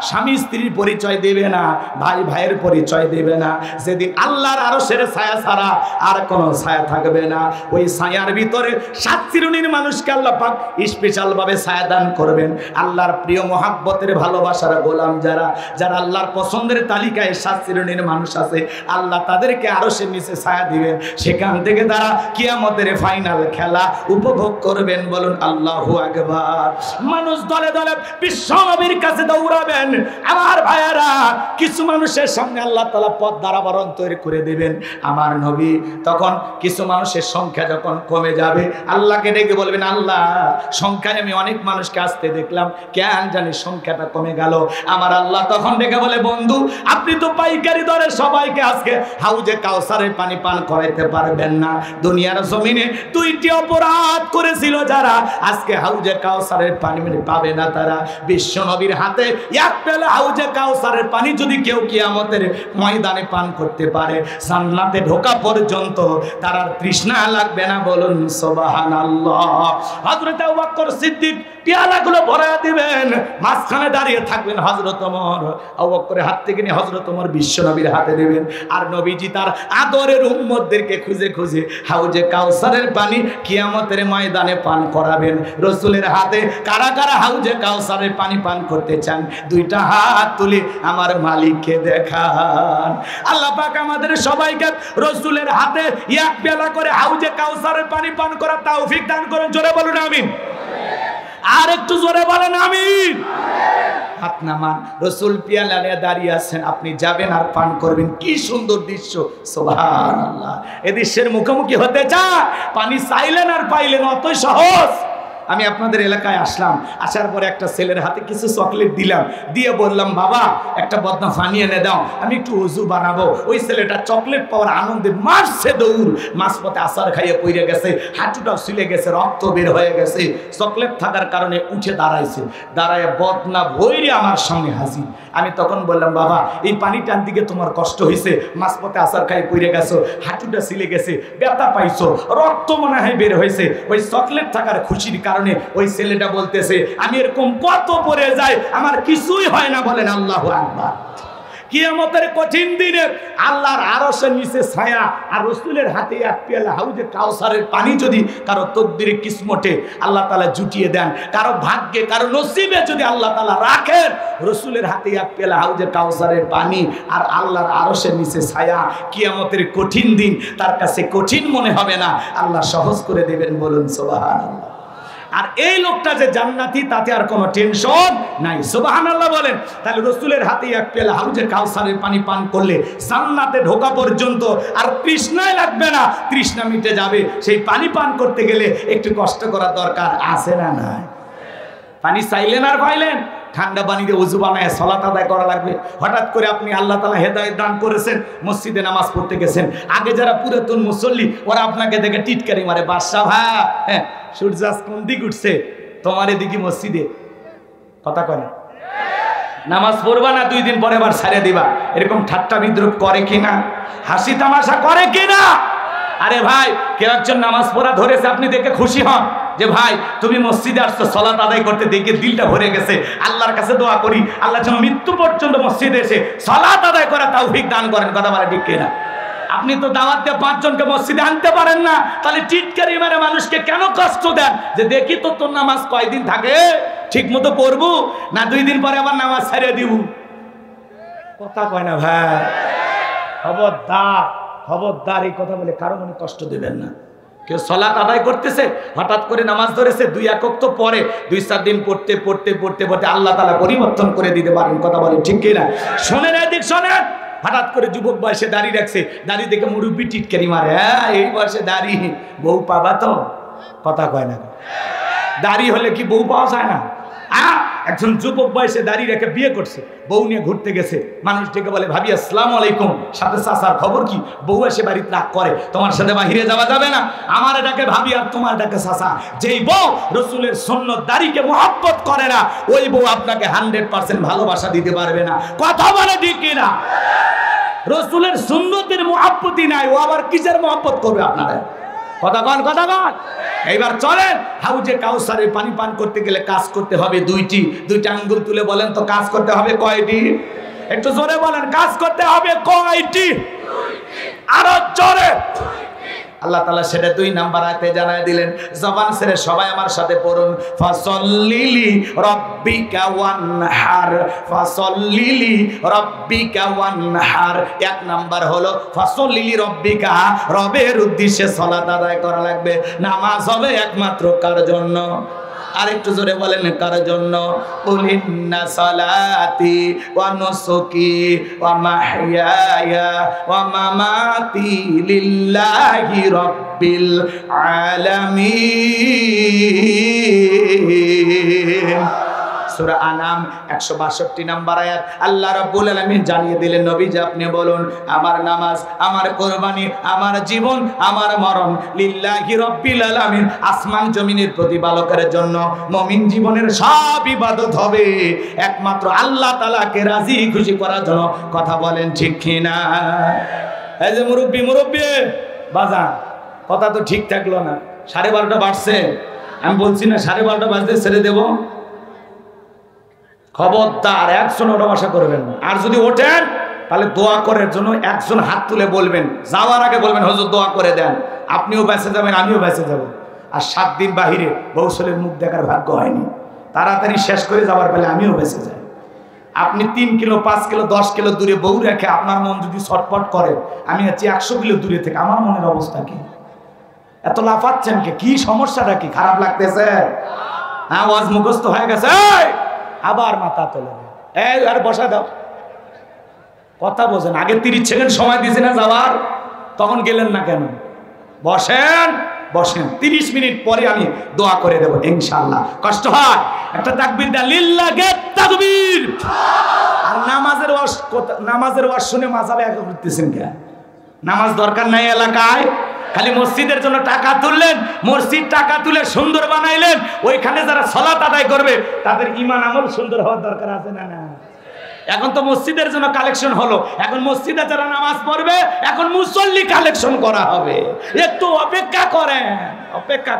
স্বামী স্ত্রীর পরিচয় দেবে না, ভাই ভাইয়ের পরিচয় দেবে না, যেদিন আল্লাহর আরশের ছায়া ছাড়া আর কোনো ছায়া থাকবে না, ওই ছায়ার ভিতরে 7 শ্রেণীর মানুষকে আল্লাহ পাক স্পেশাল ভাবে ছায়া দান করবেন। আল্লাহর প্রিয় মহাব্বতের ভালোবাসার গোলাম যারা, যারা আল্লাহর পছন্দের তালিকায় 7 শ্রেণীর মানুষ আছে, আল্লাহ তাদেরকে আরশের নিচে ছায়া দিবেন। সেখান থেকে তারা কিয়ামতের ফাইনাল খেলা উপভোগ করবেন। বলুন আল্লাহু আকবার। মানুষ দলে দলে বিশ্ব নবীর কাছে দৌড়াবেন। আমার ভাইয়েরা, কিছু মানুষের সামনে আল্লাহ তাআলা পথ দ্বারাবরণ তৈরি করে দিবেন। আমার নবী তখন কিছু মানুষের সংখ্যা যখন কমে যাবে, আল্লাহকে ডেকে বলবেন, আল্লাহ সংখ্যায় আমি অনেক মানুষকে আসতে দেখলাম, কেন জানি সংখ্যাটা কমে গেল। আমার আল্লাহ তখন ডেকে বলে, বন্ধু আপনি তো পাইকারি দরে সবাইকে আজকে হাউজে কাউসারের পানি পান করাইতে পারবেন না। দুনিয়ার জমিনে 2টি অপরাধ করেছিল যারা, আজকে হাউজে কাউসারের পানি পাবে না তারা। বিশ্ব নবীর হাতে এক পেলে হাউজে কাউসারের পানি যদি কেউ কিয়ামতের ময়দানে পান করতে পারে, জান্নাতে ঢোকা পর্যন্ত তার আর তৃষ্ণা লাগবে না। বলুন সুবহানাল্লাহ। হযরত আবু বকর সিদ্দিক পেয়ালাগুলো ভরায়া দিবেন, মাঝখানে দাঁড়িয়ে থাকবেন হযরত ওমর। আবু বকরের হাত থেকে নিয়ে হযরত ওমর বিশ্ব নবীর হাতে দেবেন, আর নবীজি তার আদরের উম্মতদেরকে খুঁজে খুঁজে হাউজে কাউসারের পানি কিয়ামতের ময়দানে পান করাবেন। রাসূলের হাতে কারা কারা হাউজে কাউসারের পানি পান করতে চান? 2টা হাত তুলে আমার মালিককে দেখান। আল্লাহ পাক আমাদের সবাইকে রাসূলের হাতে এক পেয়ালা করে হাউজে কাউসারের পানি পান করার তৌফিক দান করুন। জোরে বলুন আমিন। আর একটু জোরে বলেন আমিন। হাত নামান। রাসূল পেয়ালা নিয়ে দাঁড়িয়ে আছেন, আপনি যাবেন আর পান করবেন। কি সুন্দর দৃশ্য, সুবহানাল্লাহ। এই দৃশ্যের মুখোমুখি হতে চান? পানি চাইলেন আর পাইলেন, অতই সহজ। আমি আপনাদের এলাকায় আসলাম, আসার পরে একটা ছেলের হাতে কিছু চকলেট দিলাম, দিয়ে বললাম, বাবা একটা বদনা পানি এনে দাও, আমি একটু ওযু বানাবো। ওই ছেলেটা চকলেট পাওয়ার আনন্দে মারছে দৌড়, মাঝপথে আছাড় খাইয়ে পড়ে গেছে, হাঁটুটাও ছিলে গেছে, রক্ত বের হয়ে গেছে। চকলেট থাকার কারণে উঠে দাঁড়াইছে, দাঁড়ায় বদনা ভৈরে আমার সামনে হাজির। আমি তখন বললাম, বাবা এই পানি টান দিকে তোমার কষ্ট হয়েছে, মাঝপথে আছাড় খাইয়ে পড়ে গেছো, হাঁটুটা ছিলে গেছে, ব্যথা পাইছো, রক্ত মনে হয় বের হয়েছে। ওই চকলেট থাকার খুশির কারণে ওই ছেলেটা বলতেছে, আমি এরকম কত পড়ে যাই, আমার কিছুই হয় না। বলেন আল্লাহু আকবার। কিয়ামতের কঠিন দিনে আল্লাহর আরশের নিচে ছায়া আর রাসূলের হাতে এক পেয়ালা হাউজে কাউসারের পানি যদি কারো তকদিরে কিসমতে আল্লাহ তাআলা জুটিয়ে দেন, কারো ভাগ্যে কারো নসিবে যদি আল্লাহ তাআলা রাখেন, রাসূলের হাতে এক পেয়ালা হাউজে কাউসারের পানি আর আল্লাহর আরশের নিচে ছায়া, কিয়ামতের কঠিন দিন তার কাছে কঠিন মনে হবে না, আল্লাহ সহজ করে দেবেন। বলুন সুবহানাল্লাহ। আর এই লোকটা যে জান্নাতি তাতে আর কোনো টেনশন নাই। সুবহানাল্লাহ বলেন। তাহলে রাসূলের হাতে এক পেয়ালা হাউজে কাউসারের পানি পান করলে জান্নাতে ঢোকা পর্যন্ত আর তৃষ্ণাই লাগবে না, তৃষ্ণা মিটে যাবে। সেই পানি পান করতে গেলে একটু কষ্ট করা দরকার আছে না নাই? পানি চাইলেন আর পাইলেন, ঠান্ডা পানি দিয়ে ওযু বানায় সালাত আদায় করা লাগবে। হঠাৎ করে আপনি আল্লাহ তাআলা হেদায়েত দান করেছেন, মসজিদে নামাজ পড়তে গেছেন, আগে যারা পুরাতন মুসল্লি ওরা আপনাকে দেখে টিটকারি মারে, বাদশা ভাই হ্যাঁ সূর্য আজ কোন দিক উঠছে, তোমার এদিকে মসজিদে কথা কয় না, নামাজ পড়বা না 2 দিন পরে আবার ছাড়িয়ে দিবা, এরকম ঠাট্টা বিদ্রুপ করে কিনা, হাসি তামাশা করে কিনা? আরে ভাই কেউ একজন নামাজ পড়া ধরেছে, আপনি দেখে খুশি হন যে ভাই তুমি মসজিদে আসছো সালাত আদায় করতে, দেখে দিলটা ভরে গেছে। আল্লাহর কাছে দোয়া করি আল্লাহ যেন মৃত্যু পর্যন্ত মসজিদে এসে সালাত আদায় করা তৌফিক দান করেন। কথা বলা ঠিক কিনা? আপনি তো দাওয়াত দিয়ে 5 জনকে মসজিদে আনতে পারেন না, তাহলে টিটকারি মেরে মানুষকে কেন কষ্ট দেন? যে দেখি তো তোর নামাজ কয়দিন থাকে, ঠিক মতো পড়বো না 2 দিন পরে আবার নামাজ ছাড়িয়ে দিব? কথা কয় না ভাই। খবরদার খবরদার এই কথা বলে কারো মনে কষ্ট দেবেন না। কেউ সালাত আদায় করতেছে, হঠাৎ করে নামাজ ধরেছে, 2 একক তো পরে 2-4 দিন পড়তে পড়তে পড়তে পড়তে আল্লাহ তাআলা পরিবর্তন করে দিতে পারেন। কথা বলে ঠিক কিনা? শোনেন এদিক শোনেন। হঠাৎ করে যুবক বয়সে দাড়ি রাখছে, দাড়ি দেখে মুরব্বি টিটকারি মারে, হ্যাঁ এই বয়সে দাড়ি, বউ পাবা তো? কথা কয় না। দাড়ি হলে কি বউ পাওয়া যায় না? একজন যুবক বয়সে দাড়ি রেখে বিয়ে করছে, বউ নিয়ে ঘুরতে গেছে, মানুষ ডেকে বলে ভাবি আসসালামু আলাইকুম, সাথে চাচার খবর কি? বউ এসে বাড়িতে রাগ করে, তোমার সাথে বাহিরে যাওয়া যাবে না, আমার এটাকে ভাবি আর তোমার এটাকে চাচা। যেই বউ রাসূলের সুন্নাত দাড়িকে মহব্বত করে না, ওই বউ আপনাকে 100% ভালোবাসা দিতে পারবে না। কথা বলে ঠিক কিনা? রাসূলের সুন্নতের মহব্বতই নাই, ও আবার কিসের মহব্বত করবে আপনারা? কথা কন কথা কন। এইবার চলেন, হাউজে কাউসারের পানি পান করতে গেলে কাজ করতে হবে 2টি আঙ্গুল তুলে বলেন তো কাজ করতে হবে কয়টি? একটু জোরে বলেন, কাজ করতে হবে কয়টি? আরো জোরে। আল্লাহ তাআলা সেটা 2 নাম্বার আয়াতে জানায় দিলেন। জবান ছেড়ে সবাই আমার সাথে পড়ুন, ফাসাল্লিলি রাব্বিকা ওয়ানহার, ফাসাল্লিলি রাব্বিকা ওয়ানহার। 1 নাম্বার হলো ফাসাল্লিলি রাব্বিকা, রবের উদ্দেশ্যে সালাত আদায় করা লাগবে। নামাজ হবে একমাত্র কার জন্য? আর একটু জোরে বলেন কার জন্য? কুলিন্না সালাতি ওয়া নুসুকি ওয়া মাহইয়ায়া ওয়া মামাতি লিল্লাহি রাব্বিল আলামিন। সূরা আনাম 162 নম্বর আয়াত। আল্লাহ রাব্বুল আলামিন জানিয়ে দিলেন, নবীজি আপনি বলুন আমার নামাজ, আমার কুরবানি, আমার জীবন, আমার মরণ লিল্লাহি রাব্বিল আলামিন, আসমান জমিনের প্রতিপালকের জন্য। মুমিন জীবনের সব ইবাদত হবে একমাত্র আল্লাহ তাআলাকে রাজি খুশি করার জন্য। কথা বলেন ঠিক কিনা? এই যে মুরব্বি বাজান, কথা তো ঠিক থাকলো না, 12:30 বাজছে। আমি বলছি না 12:30 বাজতে ছেড়ে দেবো? খবরদার 100 ওঠা বসা করবেন না। আর যদি ওঠেন তাহলে দোয়া করার জন্য একজন হাত তুলে বলবেন, যাওয়ার আগে বলবেন হুজুর দোয়া করে দেন, আপনিও বেঁচে যাবেন আমিও বেঁচে যাব। আর 7 দিন বাহিরে বউসলের মুখ দেখার ভাগ্য হয়নি, তাড়াতাড়ি শেষ করে যাওয়ার বেলা আমিও বেঁচে যাই। আপনি 3 কিলো 5 কিলো 10 কিলো দূরে বউ রেখে আপনার মন যদি ছটফট করে, আমি আছি 100 কিলো দূরে থেকে, আমার মনের অবস্থা কি? এত লাফাচ্ছেন কি সমস্যাটা কি? খারাপ লাগতেছে? হ্যাঁ ওয়াজ মুখস্থ হয়ে গেছে, আবার মাথা তোলে, এই আর বসা দাও। কথা বোঝেন, আগে 30 সেকেন্ড সময় দিয়েছে না যাওয়ার, তখন গেলেন না কেন? বসেন 30 মিনিট পরে আমি দোয়া করে দেবো ইনশাআল্লাহ। কষ্ট হয়? একটা তাকবীর দেন, লিল্লাহি তাকবীর। আর নামাজের ওয়াজ শুনে মাযহাবে এক করতেছেন কেন? নামাজ দরকার নাই এলাকায়, খালি মসজিদের জন্য টাকা তুললেন, মসজিদ টাকা তুলে সুন্দর বানাইলেন, ওইখানে যারা সালাত আদায় করবে তাদের ঈমান আমল সুন্দর হওয়ার দরকার আছে না? না, এখন তো মসজিদের জন্য কালেকশন হলো, এখন মসজিদে যারা নামাজ পড়বে এখন মুসল্লি কালেকশন করা হবে। একটু অপেক্ষা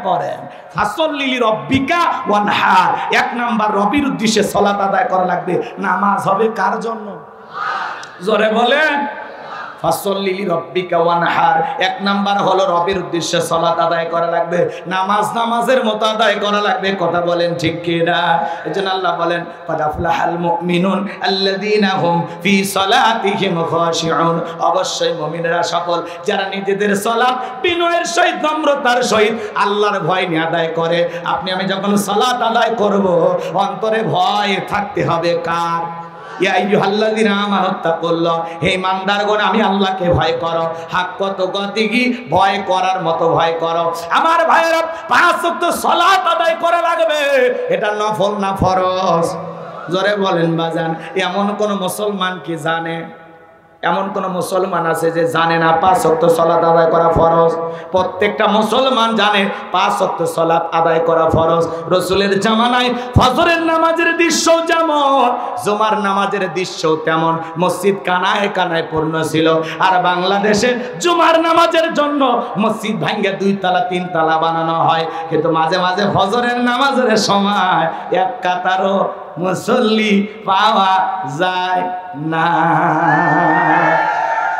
করেন। ফাসাল্লিলি রাব্বিকা ওয়ানহার, 1 নাম্বার রবির উদ্দেশ্যে সালাত আদায় করা লাগবে। নামাজ হবে কার জন্য? জোরে বলেন ফাসল্লি লিরাব্বিকা ওয়ানহার। এক নাম্বার হলো রবের উদ্দেশ্যে সালাত আদায় করা লাগবে, নামাজ নামাজের মতো আদায় করা লাগবে। কথা বলেন ঠিক কি না? এজন্য আল্লাহ বলেন ক্বাদ আফলাহাল মুমিনুন আল্লাযীনা হুম ফি সালাতিহিম খাশিউন। অবশ্যই মুমিনেরা সকল যারা নিজেদের সালাত বিনয়ের সহিত নম্রতার সহিত আল্লাহর ভয় নিয়ে আদায় করে। আপনি আমি যখন সালাত আদায় করব অন্তরে ভয় থাকতে হবে কার? ইয়া আইয়ুহাল্লাযীনা আমানুত্তাকুল্লাহ, হে ইমানদারগণ আমি আল্লাহকে ভয় করো। হাক্কা তুকাতিহি, ভয় করার মতো ভয় করো। আমার ভাইয়েরা, 5 ওয়াক্ত সালাত আদায় করা লাগবে। এটা নফল না ফরজ? জোরে বলেন বাজান। এমন কোন মুসলমান কি জানে? এমন কোন মুসলমান আছে যে জানে না 5 ওয়াক্ত সালাত আদায় করা ফরজ? প্রত্যেকটা মুসলমান জানে 5 ওয়াক্ত সালাত আদায় করা ফরজ। রাসূলের জামানায় ফজরের নামাজের দৃশ্য যেমন, জুমার নামাজের দৃশ্য তেমন মসজিদ কানায় কানায় পূর্ণ ছিল। আর বাংলাদেশে জুমার নামাজের জন্য মসজিদ ভাঙ্গে 2 তলা 3 তলা বানানো হয়, কিন্তু মাঝে মাঝে ফজরের নামাজের সময় এক কাতারও মুসল্লি পাওয়া যায় না।